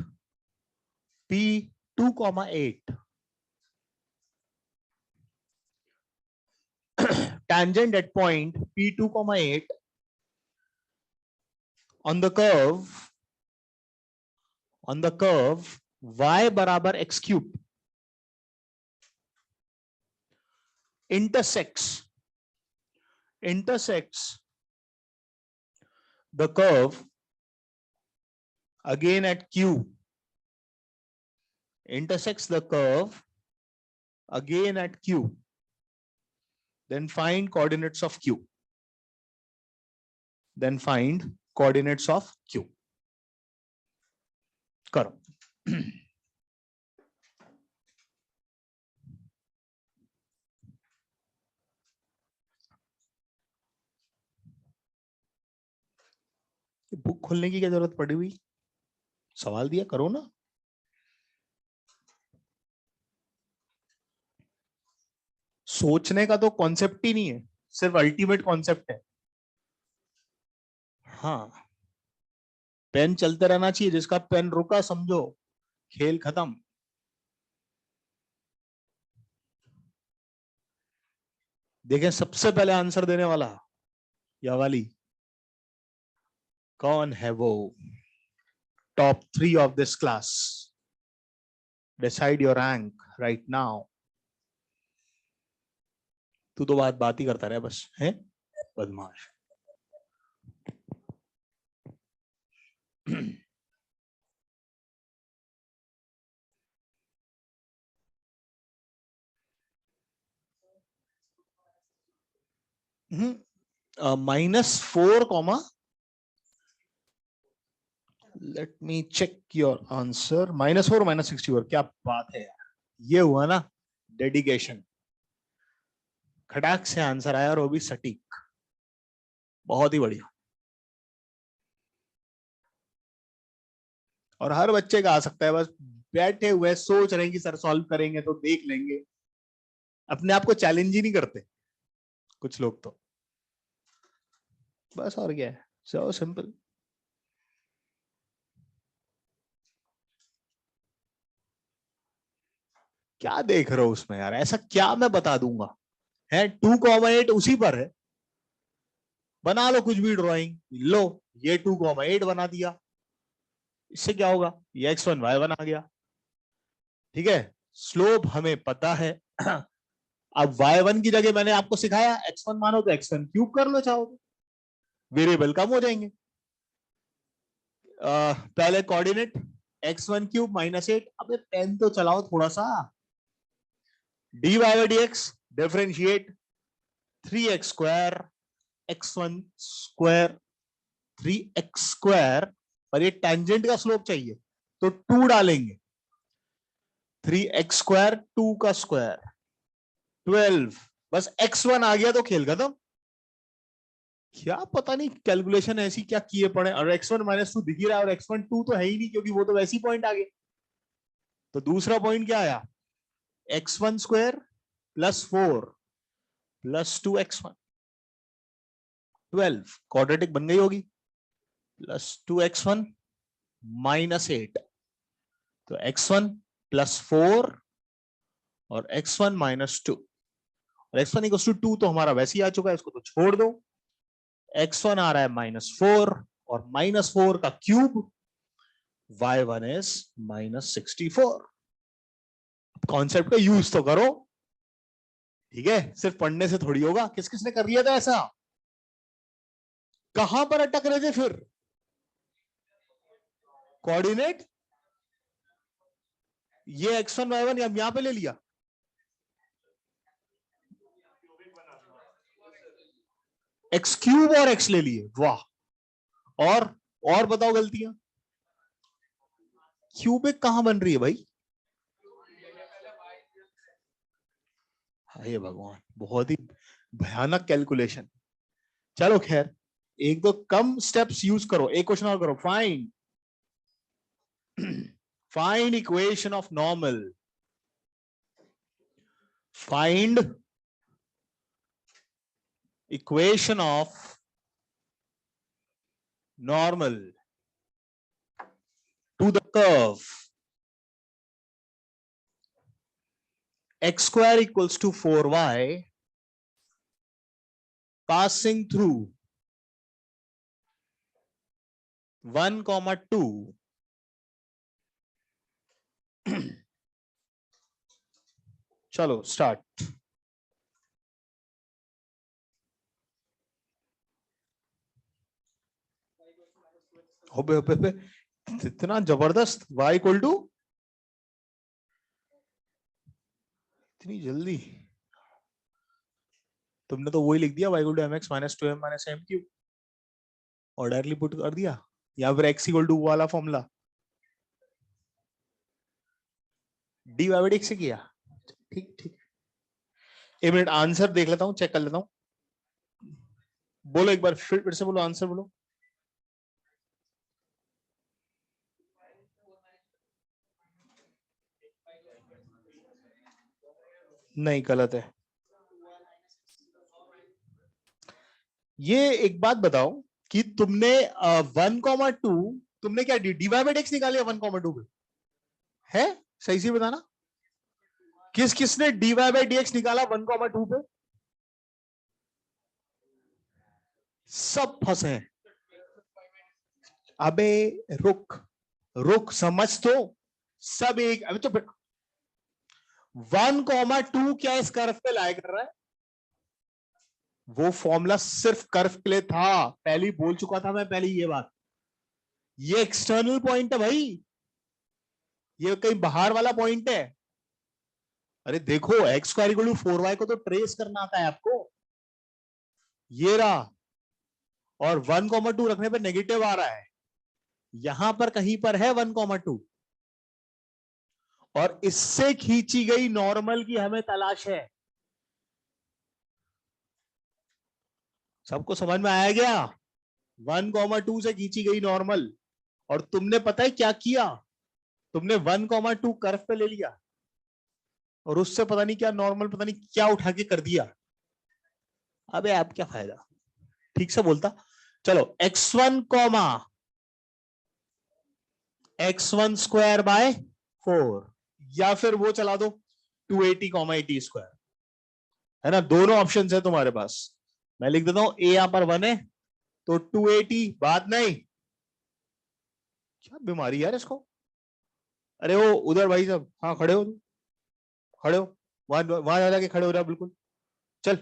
P 2,8, tangent at point P 2,8 on the curve y बराबर x³ intersects the curve again at Q, intersects the curve again at Q, then find coordinates of Q, करो। Book खोलने की क्या जरूरत पड़ी हुई, सवाल दिया करो ना। सोचने का तो कॉन्सेप्ट ही नहीं है, सिर्फ अल्टीमेट कॉन्सेप्ट है। हाँ, पेन चलते रहना चाहिए, जिसका पेन रुका समझो खेल खत्म। देखें सबसे पहले आंसर देने वाला या वाली कौन है? वो top 3 of this class. Decide your rank right now. तू तो बात ही करता रहे बस, है बदमाश। -4, let me check your answer. -4 -64, क्या बात है यार, ये हुआ ना डेडिकेशन। खटाक से आंसर आया और वो भी सटीक, बहुत ही बढ़िया। और हर बच्चे का आ सकता है, बस बैठे हुए सोच रहे हैं कि सर सॉल्व करेंगे तो देख लेंगे, अपने आप को चैलेंज ही नहीं करते कुछ लोग तो। बस और क्या है, सो सिंपल। क्या देख रहे हो उसमें यार, ऐसा क्या मैं बता दूंगा? है 2,8 उसी पर है, बना लो कुछ भी ड्राइंग। लो ये 2,8 बना दिया, इससे क्या होगा? ये x1 y1 आ गया, ठीक है। स्लोप हमें पता है। अब y1 की जगह मैंने आपको सिखाया x1 मानो तो x1 क्यूब कर लो चाहो तो, वेरिएबल कम हो जाएंगे। पहले कोऑर्डिनेट x1 क्यूब -8। अबे पेन तो चलाओ थोड़ा सा। dy/dx differentiate 3x square x1 square 3x square, पर ये टेंजेंट का स्लोप चाहिए तो 2 डालेंगे। 3x स्क्वायर 2 का स्क्वायर 12, बस x1 आ गया तो खेल खत्म। क्या पता नहीं कैलकुलेशन ऐसी क्या किए पड़े, और x1 -2 दिख ही रहा है और x1 2 तो है ही नहीं, क्योंकि वो तो वैसी पॉइंट आ गए। तो दूसरा पॉइंट क्या आया? x1 स्क्वायर +4 +2x1 12, क्वाड्रेटिक बन गई होगी। +2x1 -8, तो x1 +4 और x1 -2, और x1 = 2 तो हमारा वैसे ही आ चुका है, इसको तो छोड़ दो। x1 आ रहा है -4 और -4 का क्यूब y1 is -64। कॉन्सेप्ट का यूज तो करो, ठीक है, सिर्फ पढ़ने से थोड़ी होगा। किस किसने कर लिया था ऐसा? कहां पर अटक रहे थे फिर? कोऑर्डिनेट ये x1 y1 यहां पे ले लिया, x क्यूब और x ले लिए, वाह। और बताओ गलतियां। क्यूबिक कहां बन रही है भाई? हे भगवान, बहुत ही भयानक कैलकुलेशन। चलो खैर, एक दो कम स्टेप्स यूज करो, एक क्वेश्चन और करो। Find find equation of normal. Find equation of normal to the curve x square equals to 4y passing through 1, 2। चलो स्टार्ट। होबे इतना जबरदस्त, y इक्वल टू, इतनी जल्दी तुमने तो वही लिख दिया, y इक्वल टू mx - 2m - m क्यूब, और डायरेक्टली पुट कर दिया, या फिर x इक्वल टू वाला फॉर्मूला dy/dx से किया। ठीक ठीक, एक मिनट आंसर देख लेता हूं, चेक कर लेता हूं। बोलो एक बार फिर से बोलो, आंसर बोलो। नहीं, गलत है। ये एक बात बताओ कि तुमने 1,2 तुमने क्या dy/dx निकाले 1,2 पे? है सही से बताना, किस किसने dy/dx निकाला 1,2 पे? सब फंसे हैं। अबे रुक रुक, समझ तो, सब एक, अभी तो 1,2 क्या इस कर्व पे लाई कर रहा है? वो फॉर्मूला सिर्फ कर्व के लिए था, पहले बोल चुका था मैं पहले ये बात। ये एक्सटर्नल पॉइंट है भाई, ये कहीं बाहर वाला पॉइंट है। अरे देखो, x square equal to 4y को तो ट्रेस करना आता है आपको, ये रहा, और 1,2 रखने पे नेगेटिव आ रहा है, यहां पर कहीं पर है 1,2, और इससे खींची गई नॉर्मल की हमें तलाश है। सबको समझ में आया क्या? 1,2 से खींची गई नॉर्मल, और तुमने पता है क्या किया, तुमने 1,2 कर्व पे ले लिया, और उससे पता नहीं क्या नॉर्मल, पता नहीं क्या उठा के कर दिया। अबे आप क्या फायदा, ठीक से बोलता। चलो x1 comma x1 square by 4, या फिर वो चला दो 280 कॉमा 80 स्क्वायर, है ना, दोनों ऑप्शन है तुम्हारे पास। मैं लिख देता हूं, ए यहां पर 1 है तो 280, बात नहीं। क्या बीमारी यार इसको। अरे वो उधर भाई साहब, हाँ खड़े हो तुम, खड़े हो, वहां वहां जाके खड़े हो रहा बिल्कुल। चल,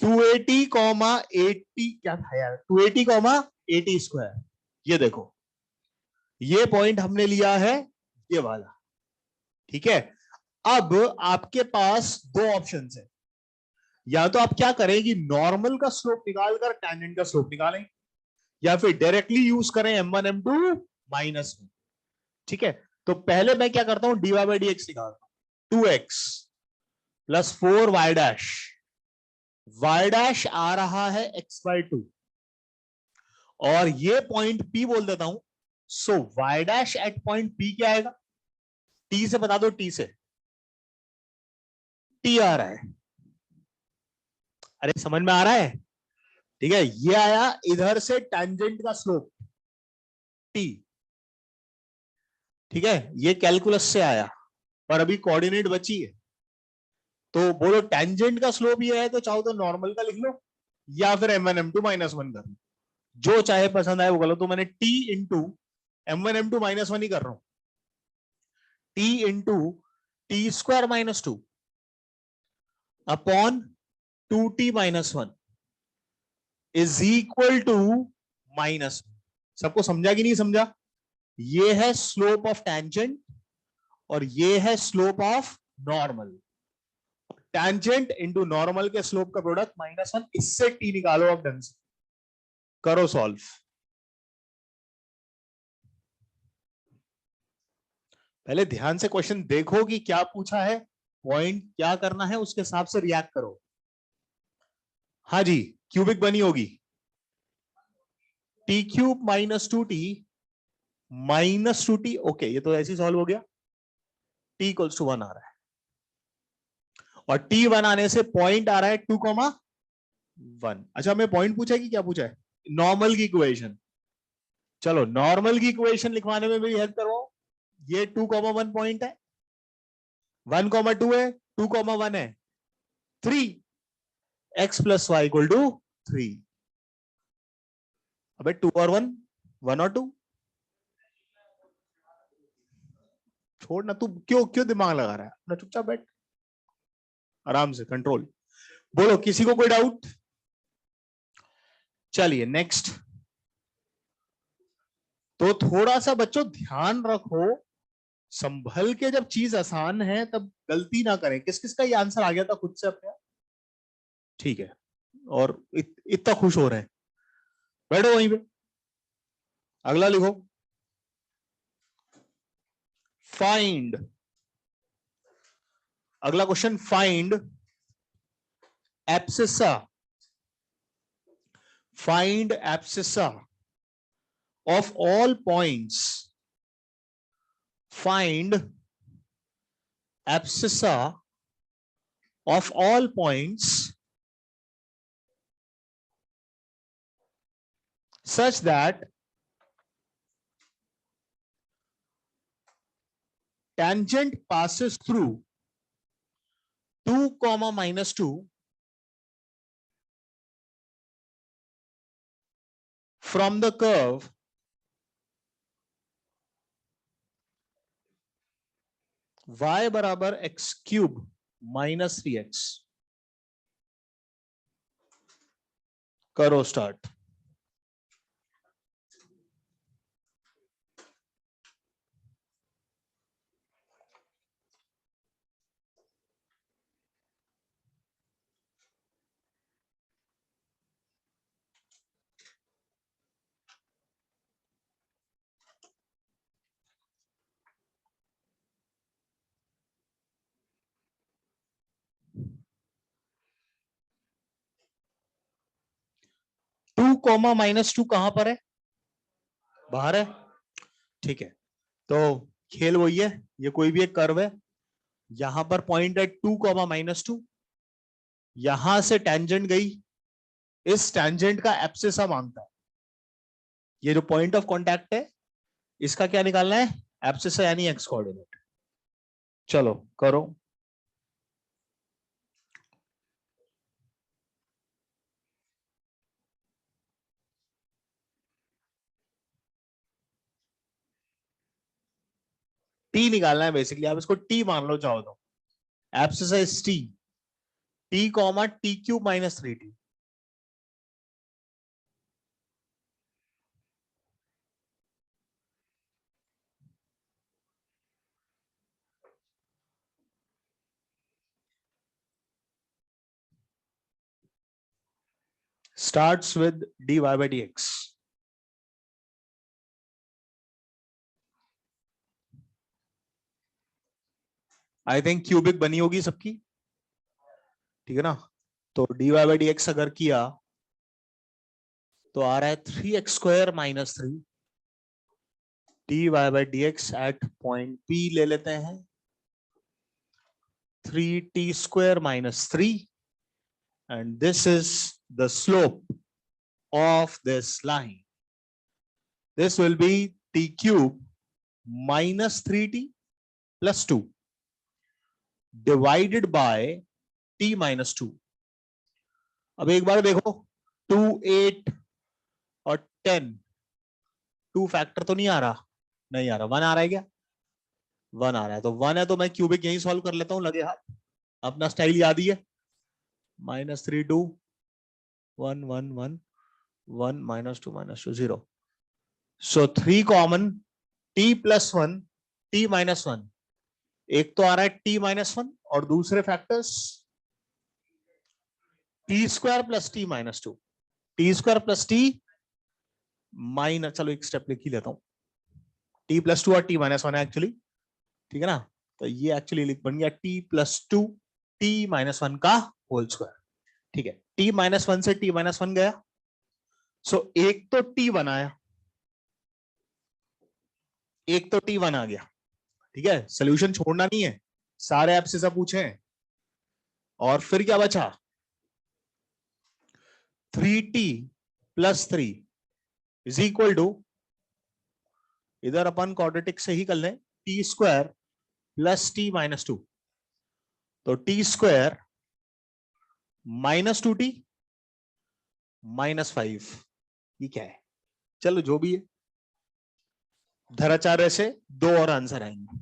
280 कॉमा 80 क्या था यार, 280 कॉमा 80 स्क्वायर, ये देखो, ये पॉइंट हमने लिया है, ये वाला, ठीक है। अब आपके पास दो ऑप्शन है, या तो आप क्या करेंगे, नॉर्मल का स्लोप निकालकर टैंजेंट का स्लोप निकालें, या फिर डायरेक्टली यूज करें m1 m2 -1, ठीक है। तो पहले मैं क्या करता हूं, dy बाई dx निकालता हूं, 2x plus 4y dash, y dash आ रहा है x/2, और ये पॉइंट P बोल देता हूं। So y dash at point P क्या आएगा, T से बता दो, T से T आ रहा है, अरे समझ में आ रहा है, ठीक है। ये आया इधर से टैंजेंट का स्लोप T, ठीक है, ये कैलकुलस से आया, और अभी कोऑर्डिनेट बची है, तो बोलो टैंजेंट का स्लोप ये है, तो चाहो तो नॉर्मल का लिख लो, या फिर m1 m2 -1 कर लो, जो चाहे पसंद आए वो कर लो। तो मैंने t इंटू m1 m2 -1 ही कर रहा हूं, t into t² -2 upon 2t-1 is equal to -1। सबको समझा कि नहीं समझा? ये है स्लोप ऑफ टैंजेंट, और ये है slope of normal. Tangent into normal के स्लोप का प्रोडक्ट -1, इससे टी निकालो अब ढंग से, करो सॉल्व। पहले ध्यान से क्वेश्चन देखो कि क्या पूछा है, पॉइंट क्या करना है, उसके हिसाब से रिएक्ट करो। हाँ जी, क्यूबिक बनी होगी, t³ -2t -2t, ओके, ये तो ऐसे ही सॉल्व हो गया, t = 1 आ रहा है, और t1 आने से पॉइंट आ रहा है 2,1। अच्छा, हमें पॉइंट पूछा है कि क्या पूछा है, नॉर्मल की इक्वेशन। चलो नॉर्मल की इक्वेशन लिखवाने में मेरी हेल्प करवाओ। ये 2,1 पॉइंट है, 1,2 है, 2,1 है, 3x + y = 3। अबे 2 और 1, 1 और 2, छोड़ ना, तू क्यों क्यों दिमाग लगा रहा है अपना, चुपचाप बैठ, आराम से, कंट्रोल। बोलो, किसी को कोई डाउट? चलिए नेक्स्ट। तो थोड़ा सा बच्चों ध्यान रखो, संभल के, जब चीज आसान है तब गलती ना करें। किस किस का ये आंसर आ गया था खुद से अपने आप? ठीक है, और इतना खुश हो रहे हैं, बैठो वहीं पे, अगला लिखो, फाइंड, अगला question, find abscissa, find abscissa of all points, find abscissa of all points such that tangent passes through 2, -2 from the curve y बराबर एक्स क्यूब माइनस 3x। करो start. Two comma minus two कहां पर है? बाहर है। ठीक है, तो खेल वही है, ये कोई भी एक कर्व है, यहां पर पॉइंट है टू कॉमा माइनस टू, यहां से टेंजेंट गई, इस टेंजेंट का एब्सिसा मांगता है। ये जो पॉइंट ऑफ कांटेक्ट है इसका क्या निकालना है? एब्सिसा यानी एक्स कोऑर्डिनेट। चलो करो। टी निकालना है बेसिकली, आप इसको टी मान लो चाहो तो। Abscissa is T, T comma T cube minus 3t। starts with dy by dx। I think cubic बनी होगी सबकी, ठीक है ना? तो dy by dx अगर किया तो आ रहा है 3x² minus 3। dy by dx at point P ले लेते हैं, 3t² minus 3, and this is the slope of this line. This will be t cube minus 3t plus 2 divided by t minus 2। अब एक बार देखो, 2, 8 और 10, 2 फैक्टर तो नहीं आ रहा? नहीं आ रहा। 1 आ रहा है क्या? 1 आ रहा है, तो 1 है तो मैं क्यूबिक यही सॉल्व कर लेता हूं, लगे हाथ, अपना स्टाइल याद ही है। Minus 3 2 1 1 1 1 minus 2 0। सो 3 common, t plus 1 t minus 1, एक तो आ रहा है t माइनस 1 और दूसरे factors t² plus t minus 2, t² plus t minus, चलो एक स्टेप लिख ही लेता हूं, t प्लस 2 और t माइनस 1 है एक्चुअली, ठीक है ना? तो ये एक्चुअली बन गया t प्लस 2 t माइनस 1 का होल स्क्वायर। ठीक है, t माइनस 1 से t माइनस 1 गया, सो एक तो t बनाया, एक तो t1 आ गया। ठीक है, सोल्यूशन छोड़ना नहीं है, सारे ऐप से सब पूछे हैं। और फिर क्या बचा? 3t plus 3 is equal to, इधर अपन क्वाड्रेटिक से ही कर लें, t² प्लस t माइनस 2, तो t² माइनस 2t माइनस 5। ये क्या है? चलो जो भी है, धराचार्य से 2 और आंसर आएंगे।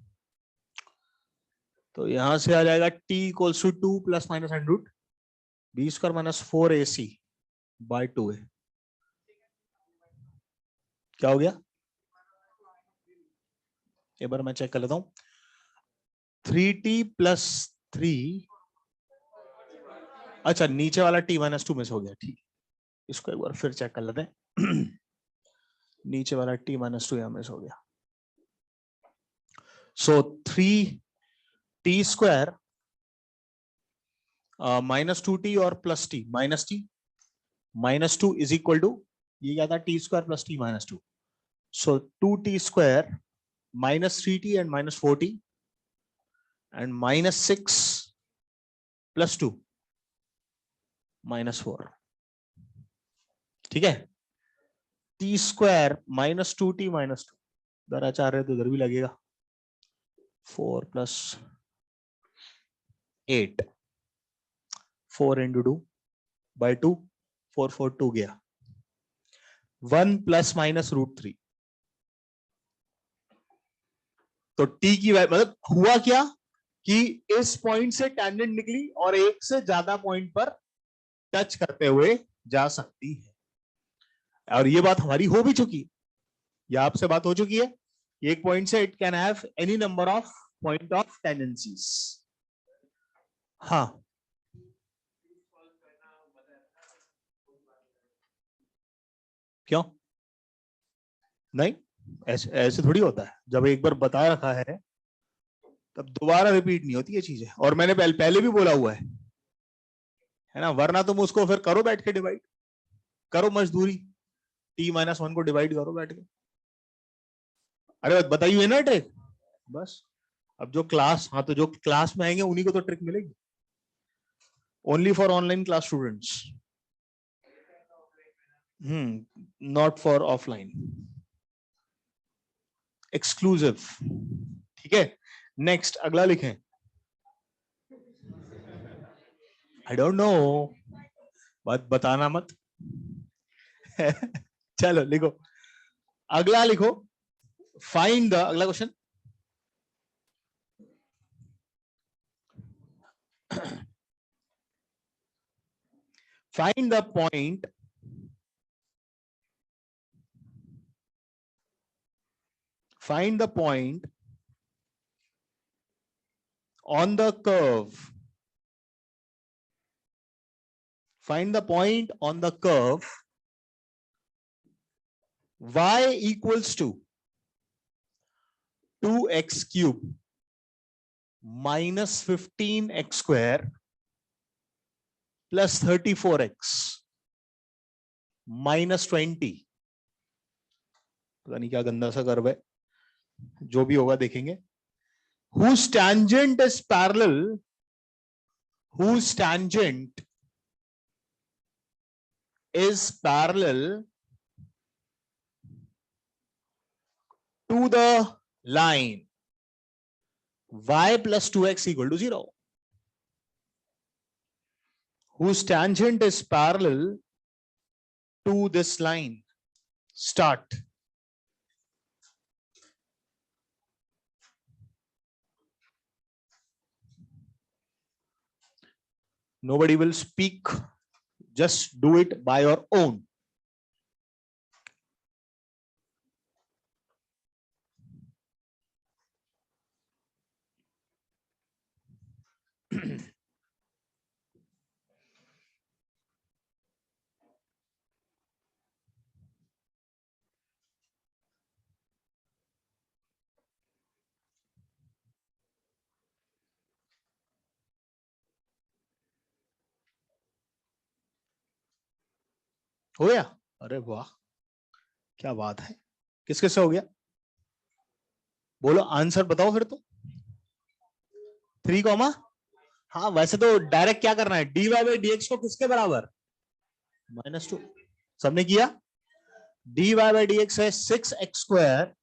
तो यहां से आ जाएगा t equals to 2 plus minus under root b² minus 4ac by 2a। क्या हो गया? एक बार मैं चेक कर लेता हूं। 3t प्लस 3, अच्छा नीचे वाला t माइनस 2 मिस हो गया, ठीक, इसको एक बार फिर चेक कर लेते हैं। नीचे वाला t माइनस 2 यहां मिस हो गया। सो 3t² माइनस 2t और plus t minus 2 is equal to, ये क्या था? t² plus t minus 2, so 2t² minus 3t and minus 4t and minus 6 plus 2 minus 4। ठीक है, t² माइनस 2t माइनस 2, इधर आचार है तो इधर भी लगेगा, 4 प्लस 8, 4 इंटू 2 बाई 2, 4 4 2 गया, 1 प्लस माइनस √3। तो टी की मतलब हुआ क्या कि इस पॉइंट से टेंजेंट निकली और एक से ज्यादा पॉइंट पर टच करते हुए जा सकती है। और ये बात हमारी हो भी चुकी है, या आपसे बात हो चुकी है। एक पॉइंट से it can have any number of point of tendencies. हाँ, क्यों नहीं? ऐसे ऐसे थोड़ी होता है, जब एक बार बता रखा है तब दोबारा रिपीट नहीं होती ये चीजें। और मैंने पहले भी बोला हुआ है ना, वरना तुम उसको फिर करो बैठ के डिवाइड, करो मजदूरी, t-1 को डिवाइड करो बैठ के। अरे बताई हुई ना ट्रिक, बस। अब जो क्लास, हाँ तो जो क्लास में आएंगे उन्हीं को तो ट्रिक मिलेगी, only for online class students, not for offline, exclusive. ठीक है, नेक्स्ट अगला लिखें। आई डोंट नो, बात बताना मत। चलो लिखो, अगला लिखो। फाइंड द, अगला question, find the point on the curve, find the point on the curve y equals to 2x cube minus 15x square plus 34x minus 20। पता नहीं क्या गंदा सा कर्व है, जो भी होगा देखेंगे। whose tangent is parallel, whose tangent is parallel to the line y plus 2x equal to 0, whose tangent is parallel to this line. Start. Nobody will speak, just do it by your own. हो गया? अरे वाह, क्या बात है। किस किस से हो गया? बोलो आंसर बताओ फिर तो। 3 कॉमा, हाँ वैसे तो डायरेक्ट क्या करना है, dy बाई dx को किसके बराबर, -2। सबने किया? dy बाई dx है 6x square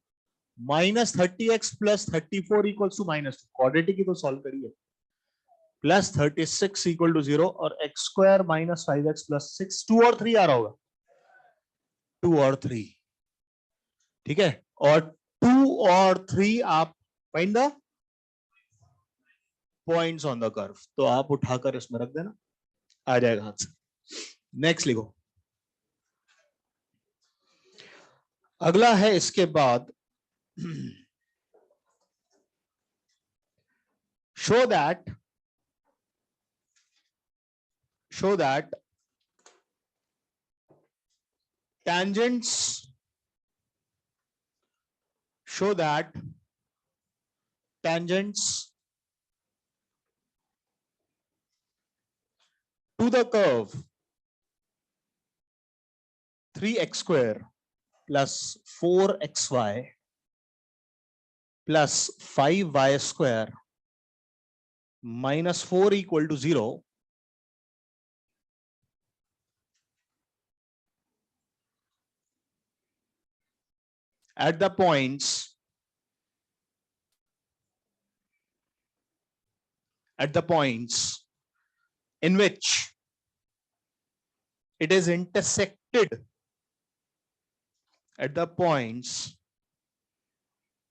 minus 30x plus 34 equals to -2, quadratic की तो सॉल्व करिए। प्लस 36 इक्वल टू 0 और x square minus 5x plus 6, 2 और 3 आ रहा होगा, 2 और 3। ठीक है, और 2 और 3 आप find the points on the curve, तो आप उठाकर इसमें रख देना, आ जाएगा हाथ से। नेक्स्ट लिखो, अगला है इसके बाद, show that tangents to the curve 3x square plus 4xy plus 5y square minus 4 equal to 0 at the points in which it is intersected at the points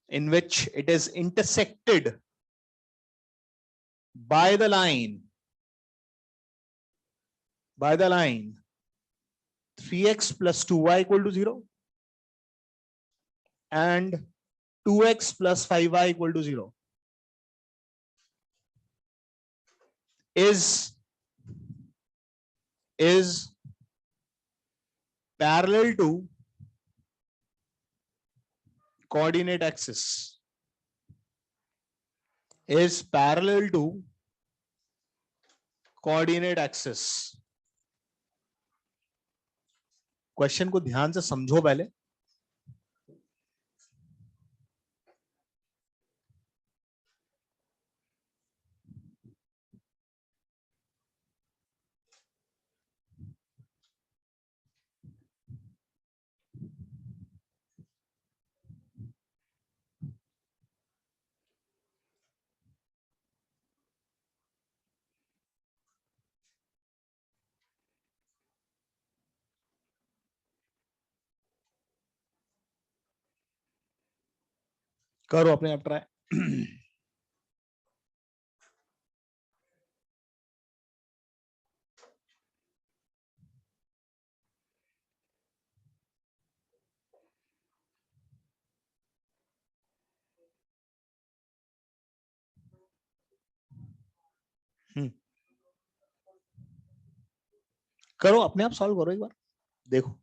in which it is intersected by the line 3x plus 2y equal to 0 and 2x plus 5y equal to 0 is parallel to coordinate axis, is parallel to coordinate axis. Question को ध्यान से समझो पहले. करो अपने आप try. करो अपने आप सॉल्व करो एक बार, देखो.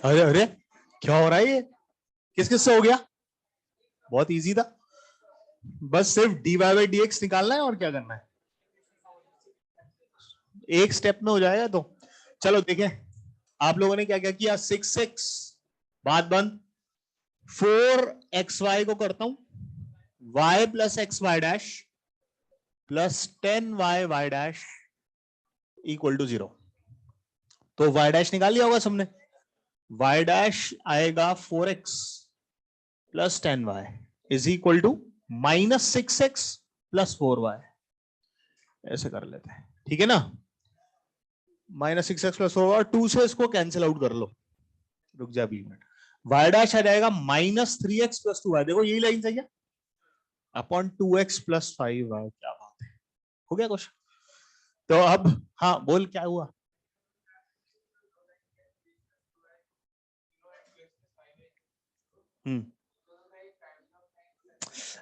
अरे अरे क्या हो रहा है ये, किस किस से हो गया? बहुत इजी था, बस सिर्फ dy बाई डी एक्स निकालना है और क्या करना है, एक स्टेप में हो जाएगा। तो चलो देखें आप लोगों ने क्या क्या किया। 6x बात बंद, 4xy को करता हूं y plus x y dash plus 10y dash equal to 0। तो y डैश निकाल लिया होगा सबने, y डैश आएगा 4x plus 10y is equal to -6x plus 4y। ऐसे कर लेते हैं, ठीक है ना। -6x प्लस 4y, 2 से इसको कैंसिल आउट कर लो, रुक जा 20 मिनट। y डैश आ जाएगा -3x प्लस 2y, देखो यही लाइन सही है, अपॉन 2x प्लस 5y। क्या बात है, हो गया क्वेश्चन। तो अब हाँ बोल क्या हुआ।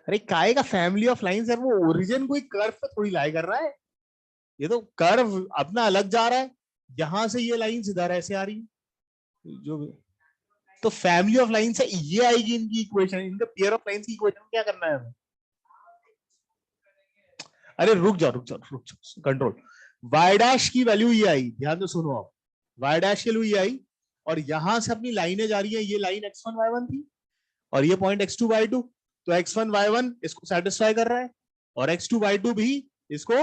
अरे काय का फैमिली ऑफ लाइंस है, वो ओरिजिन कोई कर्व पे थोड़ी लाई कर रहा है, ये तो कर्व अपना अलग जा रहा है, यहां से ये लाइन इधर ऐसे आ रही है जो भी। तो फैमिली ऑफ लाइंस है, ये आएगी इनकी इक्वेशन, इनका पेयर ऑफ लाइंस की इक्वेशन क्या करना है हमें। अरे रुक जाओ रुक जाओ रुक जाओ, कंट्रोल। वाई डैश की वैल्यू ये आई, ध्यान से सुनो आप, वाई डैश की वैल्यू ये आई, और यहां से अपनी लाइनें जा रही है, ये लाइन x1 y1 थी और ये पॉइंट x2 y2, तो x1 y1 इसको सेटिस्फाई कर रहा है और x2 y2 भी इसको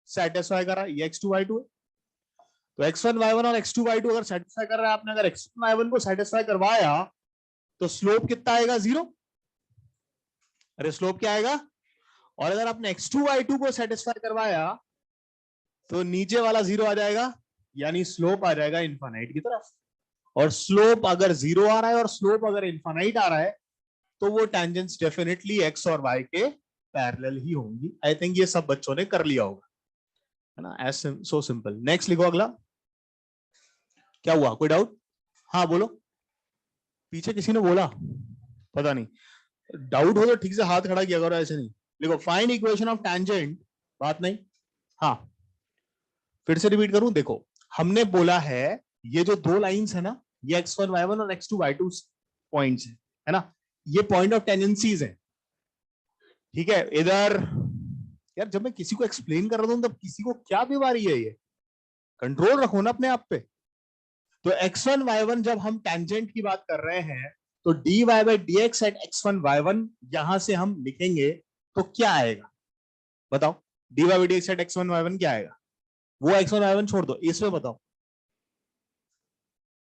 सेटिस्फाई कर रहा है, ये x2 y2 है। तो x1 y1 और x2 y2 अगर सेटिस्फाई कर रहा है आपने, अगर x1 y1 को सेटिस्फाई करवाया तो स्लोप कितना आएगा, 0। अरे स्लोप क्या आएगा, और अगर आपने x2 y2 को सेटिस्फाई करवाया तो नीचे वाला 0 आ जाएगा, यानी स्लोप आ जाएगा इनफाइनाइट की तरफ। और स्लोप अगर 0 आ रहा है और स्लोप अगर इनफाइनाइट आ रहा है तो वो टेंजेंट्स डेफिनेटली x और y के पैरेलल ही होंगी। आई थिंक ये सब बच्चों ने कर लिया होगा, है ना, एज सो सिंपल। नेक्स्ट लिखो अगला, क्या हुआ, कोई डाउट? हाँ बोलो, पीछे किसी ने बोला पता नहीं, डाउट हो तो ठीक से हाथ खड़ा किया करो, ऐसे नहीं। लिखो फाइंड इक्वेशन ऑफ टैंजेंट, बात नहीं। हाँ फिर से रिपीट करूं, देखो हमने बोला है ये जो दो लाइंस है ना, ये x1 y1 और x2 y2 पॉइंट्स है ना, ये पॉइंट ऑफ टेंजेंसीज है, ठीक है। इधर यार जब मैं किसी को एक्सप्लेन कर रहा हूं तब किसी को क्या बीमारी है, ये कंट्रोल रखो ना अपने आप पे। तो x1 y1 जब हम टेंजेंट की बात कर रहे हैं तो dy by d x at x1 y1 यहां से हम लिखेंगे तो क्या आएगा बताओ, dy by d x at x1 y1 क्या आएगा, वो x1 y1 छोड़ दो, इसमें बताओ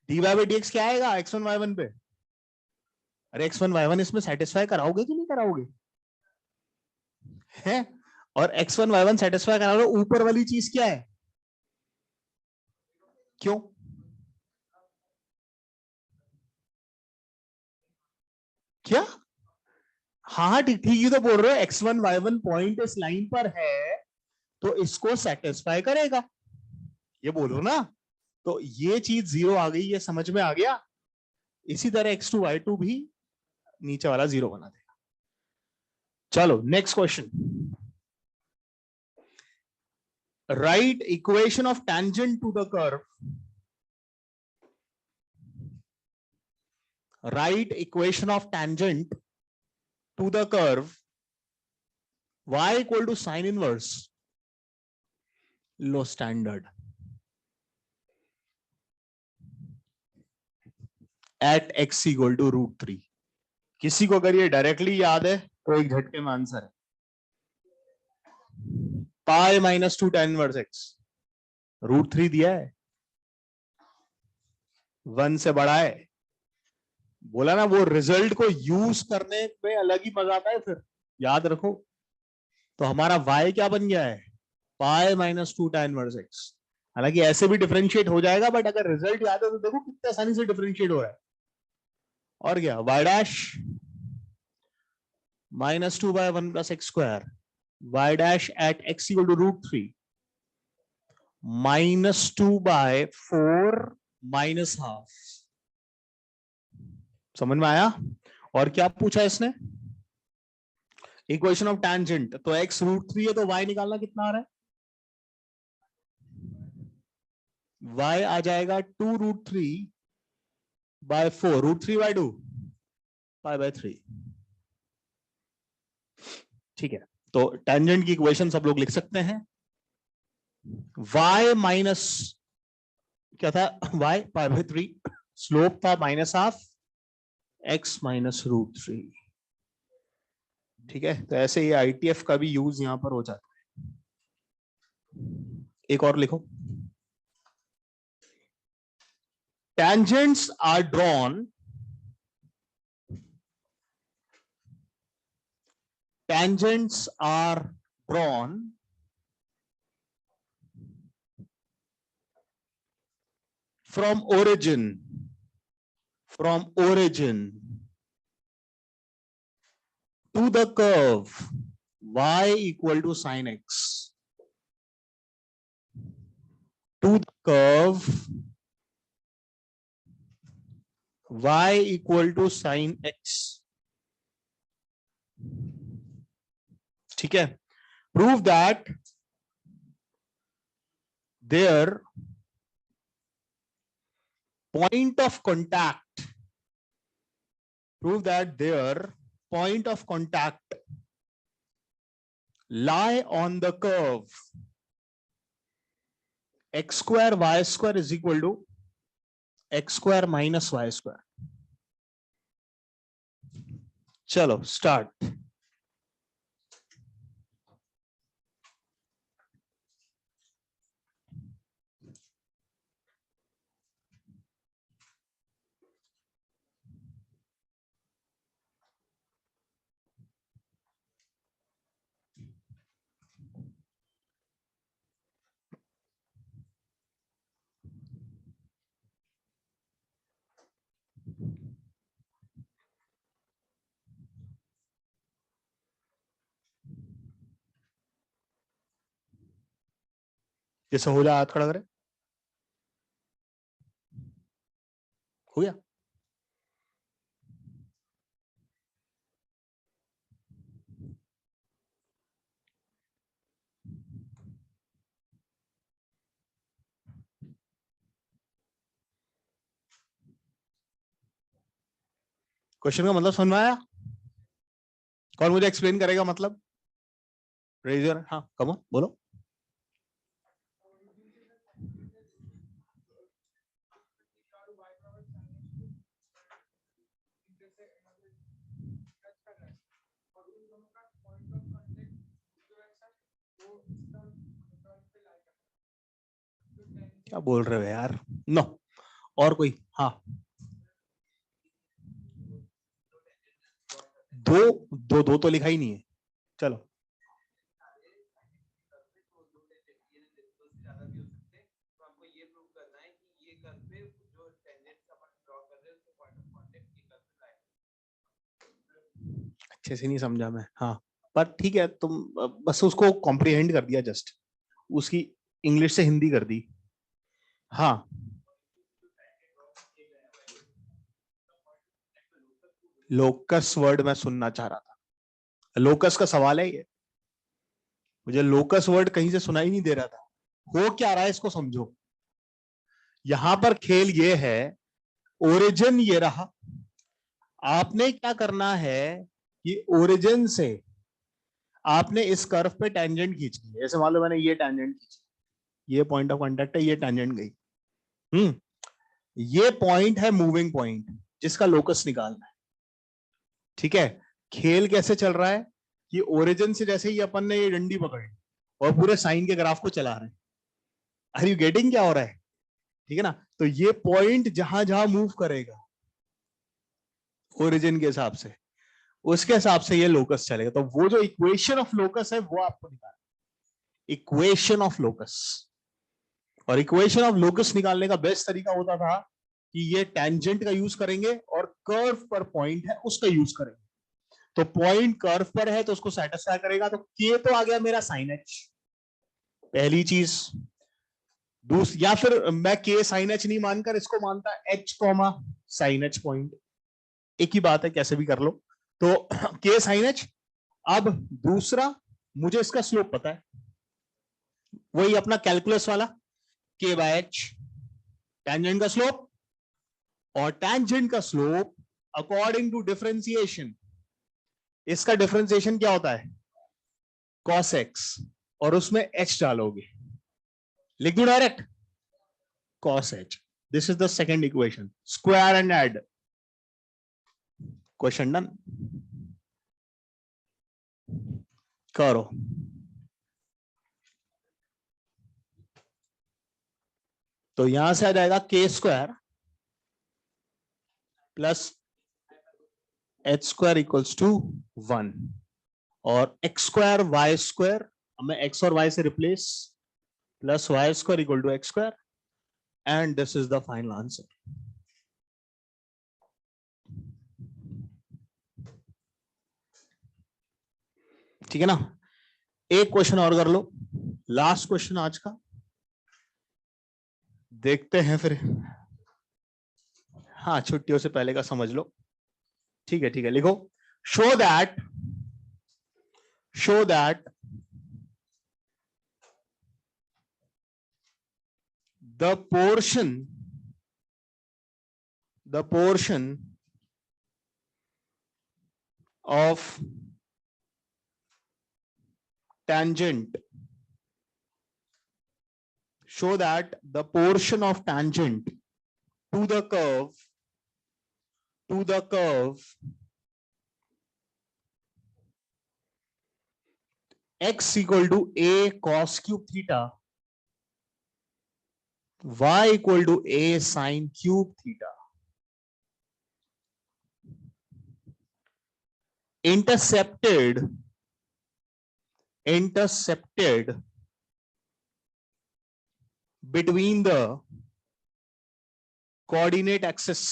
dy बाई डी एक्स क्या आएगा x1 y1 पे। अरे x1 y1 इसमें सेटिस्फाई कराओगे कि नहीं कराओगे, है। और x1 y1 सेटिस्फाई कराओगे, ऊपर वाली चीज क्या है, क्यों, क्या, हाँ ठीक ठीक ही तो बोल रहे हो, x1 y1 पॉइंट इस लाइन पर है तो इसको सेटिस्फाई करेगा, ये बोलो ना। तो ये चीज 0 आ गई, ये समझ में आ गया। इसी तरह x2 y2 भी नीचे वाला 0 बना देगा। चलो next question, write equation of tangent to the curve, write equation of tangent to the curve y equal to sine inverse, low standard, at x equal to √3। किसी को अगर ये डायरेक्टली याद है तो एक झटके में आंसर है, पाई -2 tan इनवर्स x, √3 दिया है, 1 से बड़ा है, बोला ना वो रिजल्ट को यूज करने में अलग ही मजा आता है फिर, याद रखो। तो हमारा y क्या बन गया है, पाई -2 tan इनवर्स x। हालांकि ऐसे भी डिफरेंशिएट हो जाएगा, बट अगर रिजल्ट याद है तो देखो कितने आसानी से डिफरेंशिएट हो रहा है। और क्या, y dash -2 by 1 plus x square, y dash at x equal to √3 -2 by 4 minus half. समझ में आया। और क्या पूछा इसने, इक्वेशन ऑफ टैंजेंट, तो x √3 है तो y निकालना कितना आ रहा है, y आ जाएगा 2 √3 बाय 4, √3/2 π/3। ठीक है, तो टेंजेंट की इक्वेशन सब लोग लिख सकते हैं। y माइनस क्या था, y π/3, स्लोप था -½ x माइनस √3। ठीक है, तो ऐसे ये ITF का भी यूज यहां पर हो जाता है। एक और लिखो, tangents are drawn, tangents are drawn from origin to the curve y equal to sin x, to the curve y equal to sin x। ठीक है, prove that their point of contact, lie on the curve x square y square is equal to x square minus y square। चलो start. जैसे हो जाए हाथ खड़ा करे, हो गया। क्वेश्चन का मतलब समझ में आया? कौन मुझे एक्सप्लेन करेगा? मतलब रेजर, हाँ कम ऑन बोलो। क्या बोल रहे हो यार? नो, और कोई? हाँ, दो तो लिखा ही नहीं है। चलो अच्छे से नहीं समझा मैं, हाँ पर ठीक है, तुम बस उसको कॉम्प्रिहेंड कर दिया, जस्ट उसकी इंग्लिश से हिंदी कर दी। हाँ लोकस वर्ड मैं सुनना चाह रहा था, लोकस का सवाल है ये, मुझे लोकस वर्ड कहीं से सुनाई नहीं दे रहा था। हो क्या रहा है इसको समझो। यहां पर खेल ये है, ओरिजिन ये रहा, आपने क्या करना है कि ओरिजिन से आपने इस कर्व पे टेंजेंट खींचनी है। ऐसे मान लो मैंने ये टेंजेंट खींची, ये पॉइंट ऑफ कांटेक्ट है, ये टेंजेंट गई। ये पॉइंट है मूविंग पॉइंट जिसका लोकस निकालना है। ठीक है, खेल कैसे चल रहा है कि ओरिजिन से जैसे ही अपन ने ये डंडी पकड़ी और पूरे साइन के ग्राफ को चला रहे हैं। आर यू गेटिंग क्या हो रहा है? ठीक है ना, तो ये पॉइंट जहां जहां मूव करेगा ओरिजिन के हिसाब से, उसके हिसाब से ये लोकस चलेगा। तो वो जो इक्वेशन ऑफ लोकस है वो आपको निकालना, इक्वेशन ऑफ लोकस। और इक्वेशन ऑफ लोकस निकालने का बेस्ट तरीका होता था कि ये टेंजेंट का यूज करेंगे और कर्व पर पॉइंट है उसका यूज करेंगे। तो पॉइंट कर्व पर है तो उसको सेटिस्फाई करेगा, तो के तो आ गया मेरा साइन एच, पहली चीज। दूसरी, या फिर मैं के साइन एच नहीं मानकर इसको मानता H comma sine h point, एक ही बात है, कैसे भी कर लो। तो के साइन एच। अब दूसरा, मुझे इसका स्लोप पता है, वही अपना कैलकुलस वाला के बाय एच, टेंजेंट का स्लोप और टेंजेंट का स्लोप अकॉर्डिंग टू डिफरेंशिएशन, इसका डिफरेंशिएशन क्या होता है cos x, और उसमें h डालोगे, लिख दो direct cos h. This is the second equation. Square and add. Question done. करो. तो यहां से आ जाएगा k square plus h square equals to 1 और x स्क्वायर y स्क्वायर, हमें x और y से replace, plus y square equal to x square, and this is the final answer. ठीक है ना. एक क्वेश्चन और कर लो, लास्ट क्वेश्चन आज का, देखते हैं फिर. हाँ, छुट्टियों से पहले का समझ लो. ठीक है, ठीक है, लिखो. Show that the portion of tangent, show that the portion of tangent to the curve x equal to a cos cube theta, y equal to a sin cube theta, intercepted between the coordinate axis,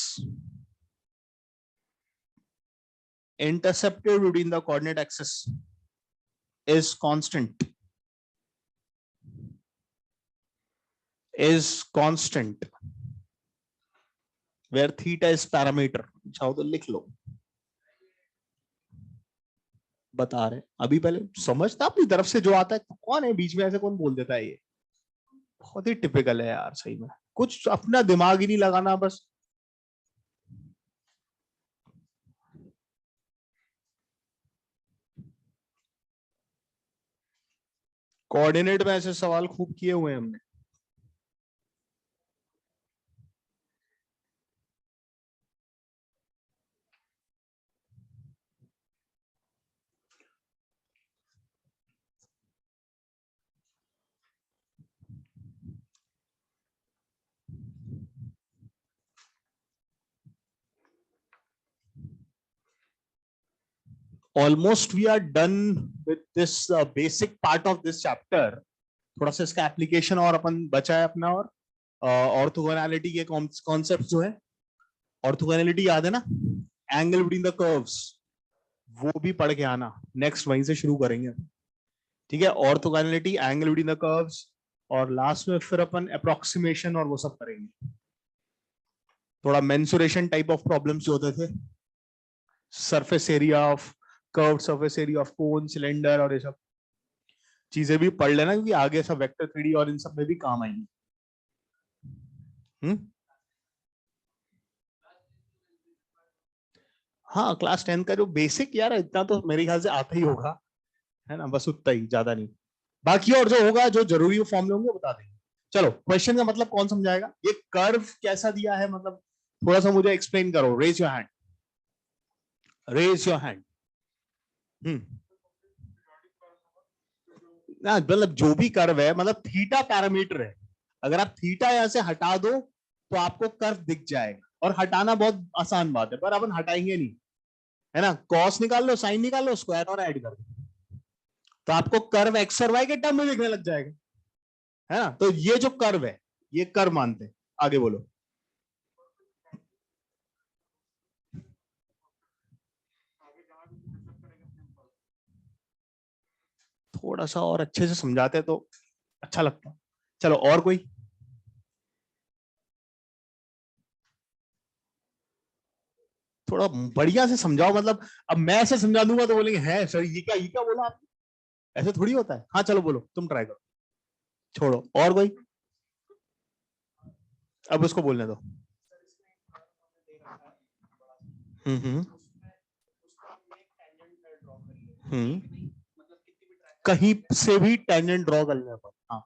is constant, where theta is parameter. चाहो तो लिख लो, बता रहे अभी. पहले समझता अपनी तरफ से जो आता है. तो कौन है बीच में, ऐसे कौन बोल देता है? ये बहुत ही टिपिकल है यार, सही में. कुछ अपना दिमाग ही नहीं लगाना बस. कोऑर्डिनेट में ऐसे सवाल खूब किए हुए हैं हमने. Almost we are done with this basic part of this chapter. थोड़ा सा इसका एप्लीकेशन और अपन बचा है अपना. और ऑर्थोगोनैलिटी के कॉन्सेप्ट जो है, ऑर्थोगोनैलिटी याद है ना, एंगल बिटवीन द कर्व्स, वो भी पढ़ के आना. नेक्स्ट वहीं से शुरू करेंगे. ठीक है, orthogonality, angle between the curves, और लास्ट में फिर अपन अप्रोक्सीमेशन और वो सब करेंगे. थोड़ा मेंसुरेशन टाइप ऑफ प्रॉब्लम्स जो होते थे, surface area of curved surface area of cone, cylinder, और ये सब चीजें भी पढ़ लेना, क्योंकि आगे सब वेक्टर 3D और इन सब में भी काम आएंगी. हाँ, क्लास 10 का जो बेसिक यार, इतना तो मेरे ख्याल से आता ही होगा, है ना, बस उतना ही, ज्यादा नहीं. बाकी और जो होगा, जो जरूरी फॉर्मूले होंगे बता देंगे. चलो, क्वेश्चन का मतलब कौन समझाएगा? ये कर्व कैसा दिया है, मतलब थोड़ा सा मुझे एक्सप्लेन करो. Raise your hand, raise your hand. ना, मतलब जो भी कर्व है, मतलब थीटा पैरामीटर है. अगर आप थीटा यहां से हटा दो तो आपको कर्व दिख जाएगा. और हटाना बहुत आसान बात है, पर अपन हटाएंगे नहीं, है ना. कॉस निकाल लो, साइन निकाल लो, स्क्वायर और ऐड कर दो, तो आपको कर्व एक्स और वाई के टर्म में दिखने लग जाएगा, है ना. तो ये जो कर्व है, ये कर्व मानते हैं. आगे बोलो. थोड़ा सा और अच्छे से समझाते तो अच्छा लगता. चलो, और कोई? थोड़ा बढ़िया से समझाओ. मतलब अब मैं ऐसे समझा दूंगा तो बोलेंगे है सर ये क्या बोला आपने. ऐसे थोड़ी होता है. हाँ चलो बोलो, तुम ट्राई करो. छोड़ो, और कोई? अब उसको बोलने दो. हम्म हम्म कहीं से भी टेंजेंट ड्रॉ कर लेना पर। हाँ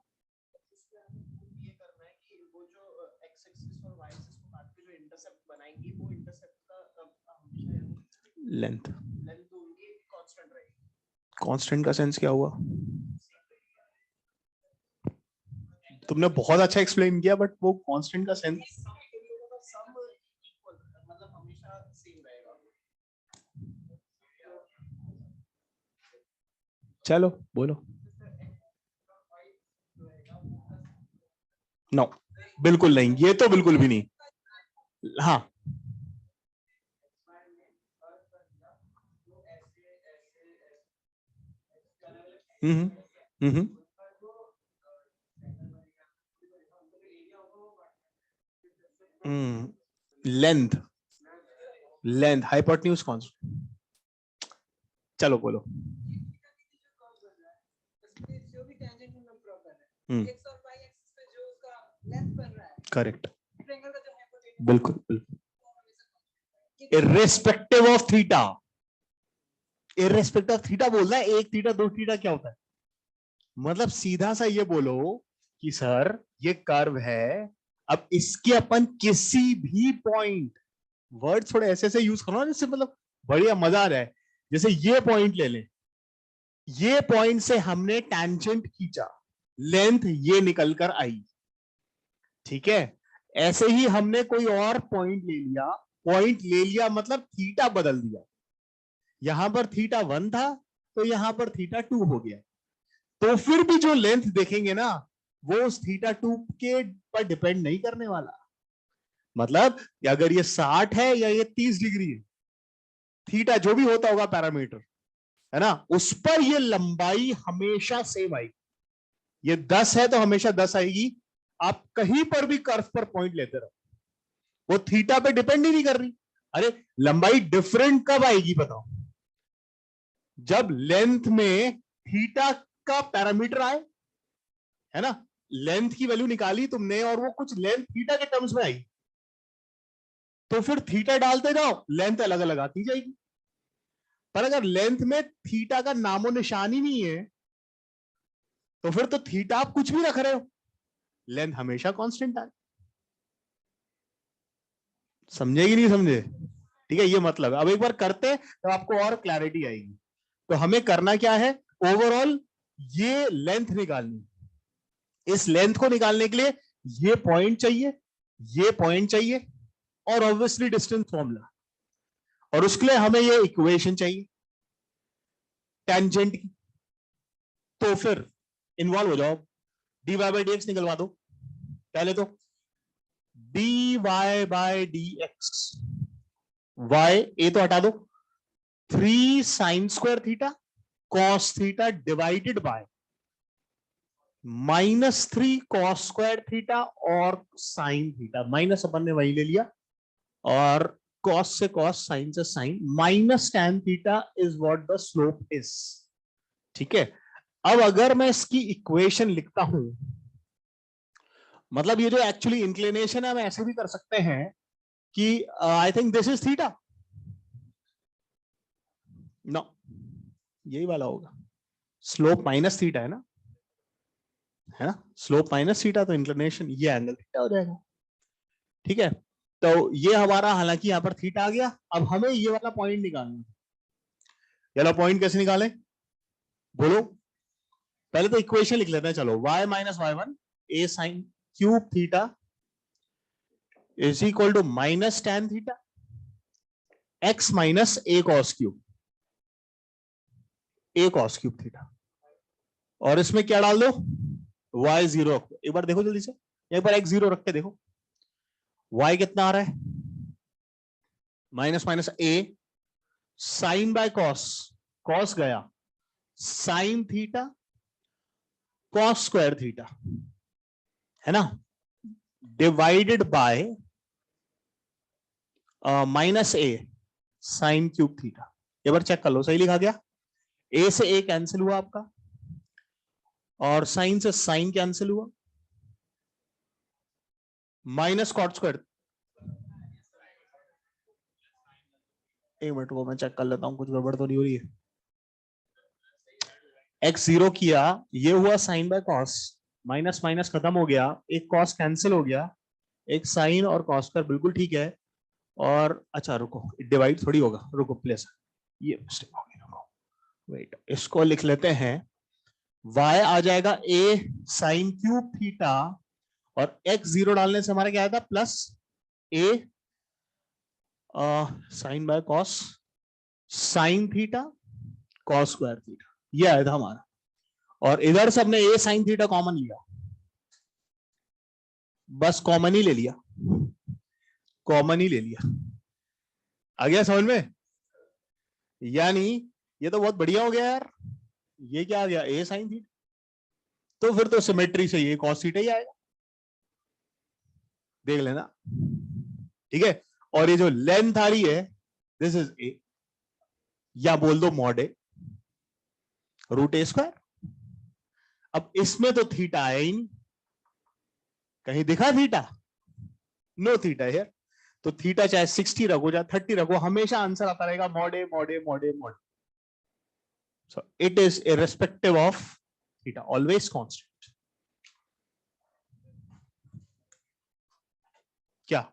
लेंथ कांस्टेंट का सेंस क्या हुआ? तुमने बहुत अच्छा एक्सप्लेन किया बट वो कांस्टेंट का सेंस चलो बोलो। नो बिल्कुल नहीं, ये तो बिल्कुल भी नहीं। हाँ हम्म हम्म लेंथ लेंथ हाइपोटेन्यूज कांस्टेंट। चलो बोलो। करेक्ट बिल्कुल बिल्कुल irrespective of theta. Irrespective of theta बोलना है, एक थीटा दो थीटा क्या होता है? मतलब सीधा सा ये बोलो कि सर ये कर्व है, अब इसके अपन किसी भी पॉइंट, वर्ड थोड़े ऐसे ऐसे यूज करो जिससे मतलब बढ़िया मजा आ रहा है। जैसे ये पॉइंट ले लें, ये पॉइंट से हमने टैंजेंट खींचा, लेंथ ये निकल कर आई, ठीक है। ऐसे ही हमने कोई और पॉइंट ले लिया, पॉइंट ले लिया मतलब थीटा बदल दिया, यहां पर थीटा 1 था तो यहां पर थीटा 2 हो गया, तो फिर भी जो लेंथ देखेंगे ना वो उस थीटा 2 के पर डिपेंड नहीं करने वाला। मतलब अगर ये 60 है या ये 30 डिग्री है, थीटा जो भी होता होगा पैरामीटर, है ना, उस पर ये लंबाई हमेशा सेम आएगी। ये 10 है तो हमेशा 10 आएगी। आप कहीं पर भी कर्व पर पॉइंट लेते रहो, वो थीटा पे डिपेंड ही नहीं कर रही। अरे लंबाई डिफरेंट कब आएगी बताओ? जब लेंथ में थीटा का पैरामीटर आए, है ना, लेंथ की वैल्यू निकाली तुमने और वो कुछ लेंथ थीटा के टर्म्स में आई, तो फिर थीटा डालते जाओ, लेंथ अलग अलग आती जाएगी। पर अगर लेंथ में थीटा का नामो निशान ही नहीं है, तो फिर तो थीटा आप कुछ भी रख रहे हो, लेंथ हमेशा कांस्टेंट आए। समझे कि नहीं समझे? ठीक है, ये मतलब अब एक बार करते तो आपको और क्लैरिटी आएगी। तो हमें करना क्या है, ओवरऑल ये लेंथ निकालनी, इस लेंथ को निकालने के लिए ये पॉइंट चाहिए, ये पॉइंट चाहिए, और ऑब्वियसली डिस्टेंस फॉर्मूला, और उसके लिए हमें ये इक्वेशन चाहिए टेंजेंट की। तो फिर इन्वॉल्व हो जाओ, d y by d x निकलवा दो पहले तो। D y by d x, y a तो हटा दो, 3 sin² cos theta divided by -3 cos² और साइन थीटा, माइनस अपन ने वही ले लिया, और कॉस से कॉस, साइन से sine, -tan θ is what the slope is. ठीक है, अब अगर मैं इसकी इक्वेशन लिखता हूं, मतलब ये जो एक्चुअली इंक्लिनेशन है हम ऐसे भी कर सकते हैं कि I think this is theta, no यही वाला होगा, स्लोप -θ है ना, है ना, स्लोप -θ तो इंक्लिनेशन ये एंगल थीटा हो जाएगा। ठीक है, तो ये हमारा, हालांकि यहां पर थीटा आ गया, अब हमें ये वाला पॉइंट निकालना है। ये वाला पॉइंट कैसे निकालें बोलो? पहले तो इक्वेशन लिख लेते हैं, चलो, y - y1 a sin cube theta is equal to -tan θ x minus a cos cube, a cos cube theta, और इसमें क्या डाल दो, y0। एक बार देखो जल्दी से, एक बार x0 रख के देखो, y कितना आ रहा है, minus minus a sine by cos, cos गया, साइन थीटा cos² थीटा, है ना, divided by -a sine cube theta. एक बार चेक कर लो सही लिखा गया, a से a कैंसिल हुआ आपका, और साइन से साइन कैंसिल हुआ, माइनस cot², एक मिनट वो मैं चेक कर लेता हूँ कुछ गड़बड़ तो नहीं हो रही है। x0 किया, ये हुआ sine by cos, minus minus खत्म हो गया, एक कॉस कैंसिल हो गया, एक साइन और कॉस कर बिल्कुल ठीक है। और अच्छा रुको, डिवाइड थोड़ी होगा, रुको प्लेस, ये मिस्टेक हो गई, रुको वेट, इसको लिख लेते हैं, y आ जाएगा a साइन क्यूब थीटा, और x0 डालने से हमारा क्या आया था, plus a sine by cos sine theta cos square theta, ये आया था हमारा। और इधर से हमने a साइन थीटा कॉमन लिया, बस कॉमन ही ले लिया, कॉमन ही ले लिया। आ गया समझ में? यानी ये तो बहुत बढ़िया हो गया यार, ये क्या आ गया, a साइन थीटा, तो फिर तो सिमेट्री से ये कॉस थीटा ही आएगा, देख लेना, ठीक है। और ये जो लेंथ आ रही है, दिस इज a, या बोल दो mod a root a square. अब इसमें तो थीटा है ही नहीं, कहीं दिखा थीटा, नो थीटा है, तो थीटा चाहे 60 रखो चाहे 30 रखो, हमेशा आंसर आता रहेगा mod A mod A mod A mod. So it is irrespective of theta, always constant. क्या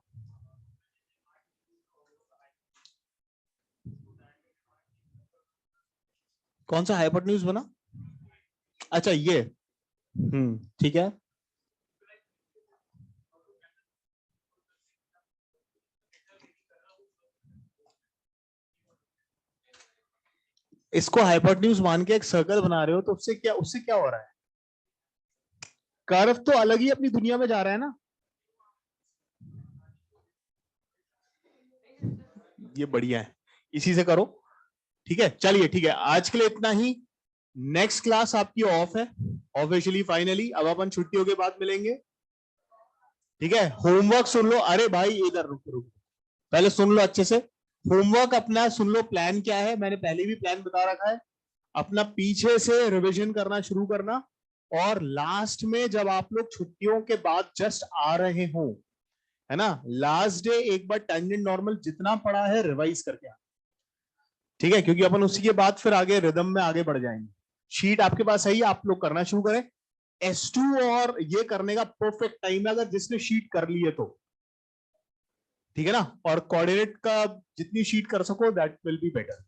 कौन सा हाइपोटेन्यूज बना? अच्छा ये, ठीक है। इसको हाइपोटेन्यूज मान के एक सर्कल बना रहे हो, तो उससे क्या हो रहा है, कर्व तो अलग ही अपनी दुनिया में जा रहा है ना। ये बढ़िया है, इसी से करो, ठीक है। चलिए ठीक है, आज के लिए इतना ही। नेक्स्ट क्लास आपकी ऑफ है ऑफिशियली, फाइनली, अब अपन छुट्टियों के बाद मिलेंगे, ठीक है। होमवर्क सुन लो, अरे भाई इधर रुक, पहले सुन लो अच्छे से, होमवर्क अपना सुन लो, प्लान क्या है, मैंने पहले भी प्लान बता रखा है, अपना पीछे से रिवीजन करना शुरू करना, और लास्ट में जब आप लोग छुट्टियों के बाद जस्ट आ रहे हो, है ना, लास्ट डे एक बार टेंजेंट नॉर्मल जितना पड़ा है रिवाइज करके, ठीक है, क्योंकि अपन उसी के बाद फिर आगे रिदम में आगे बढ़ जाएंगे। शीट आपके पास है ही, आप लोग करना शुरू करें। S2 और ये करने का परफेक्ट टाइम है अगर जिसने शीट कर ली है तो, ठीक है ना, और कोऑर्डिनेट का जितनी शीट कर सको दैट विल बी बेटर।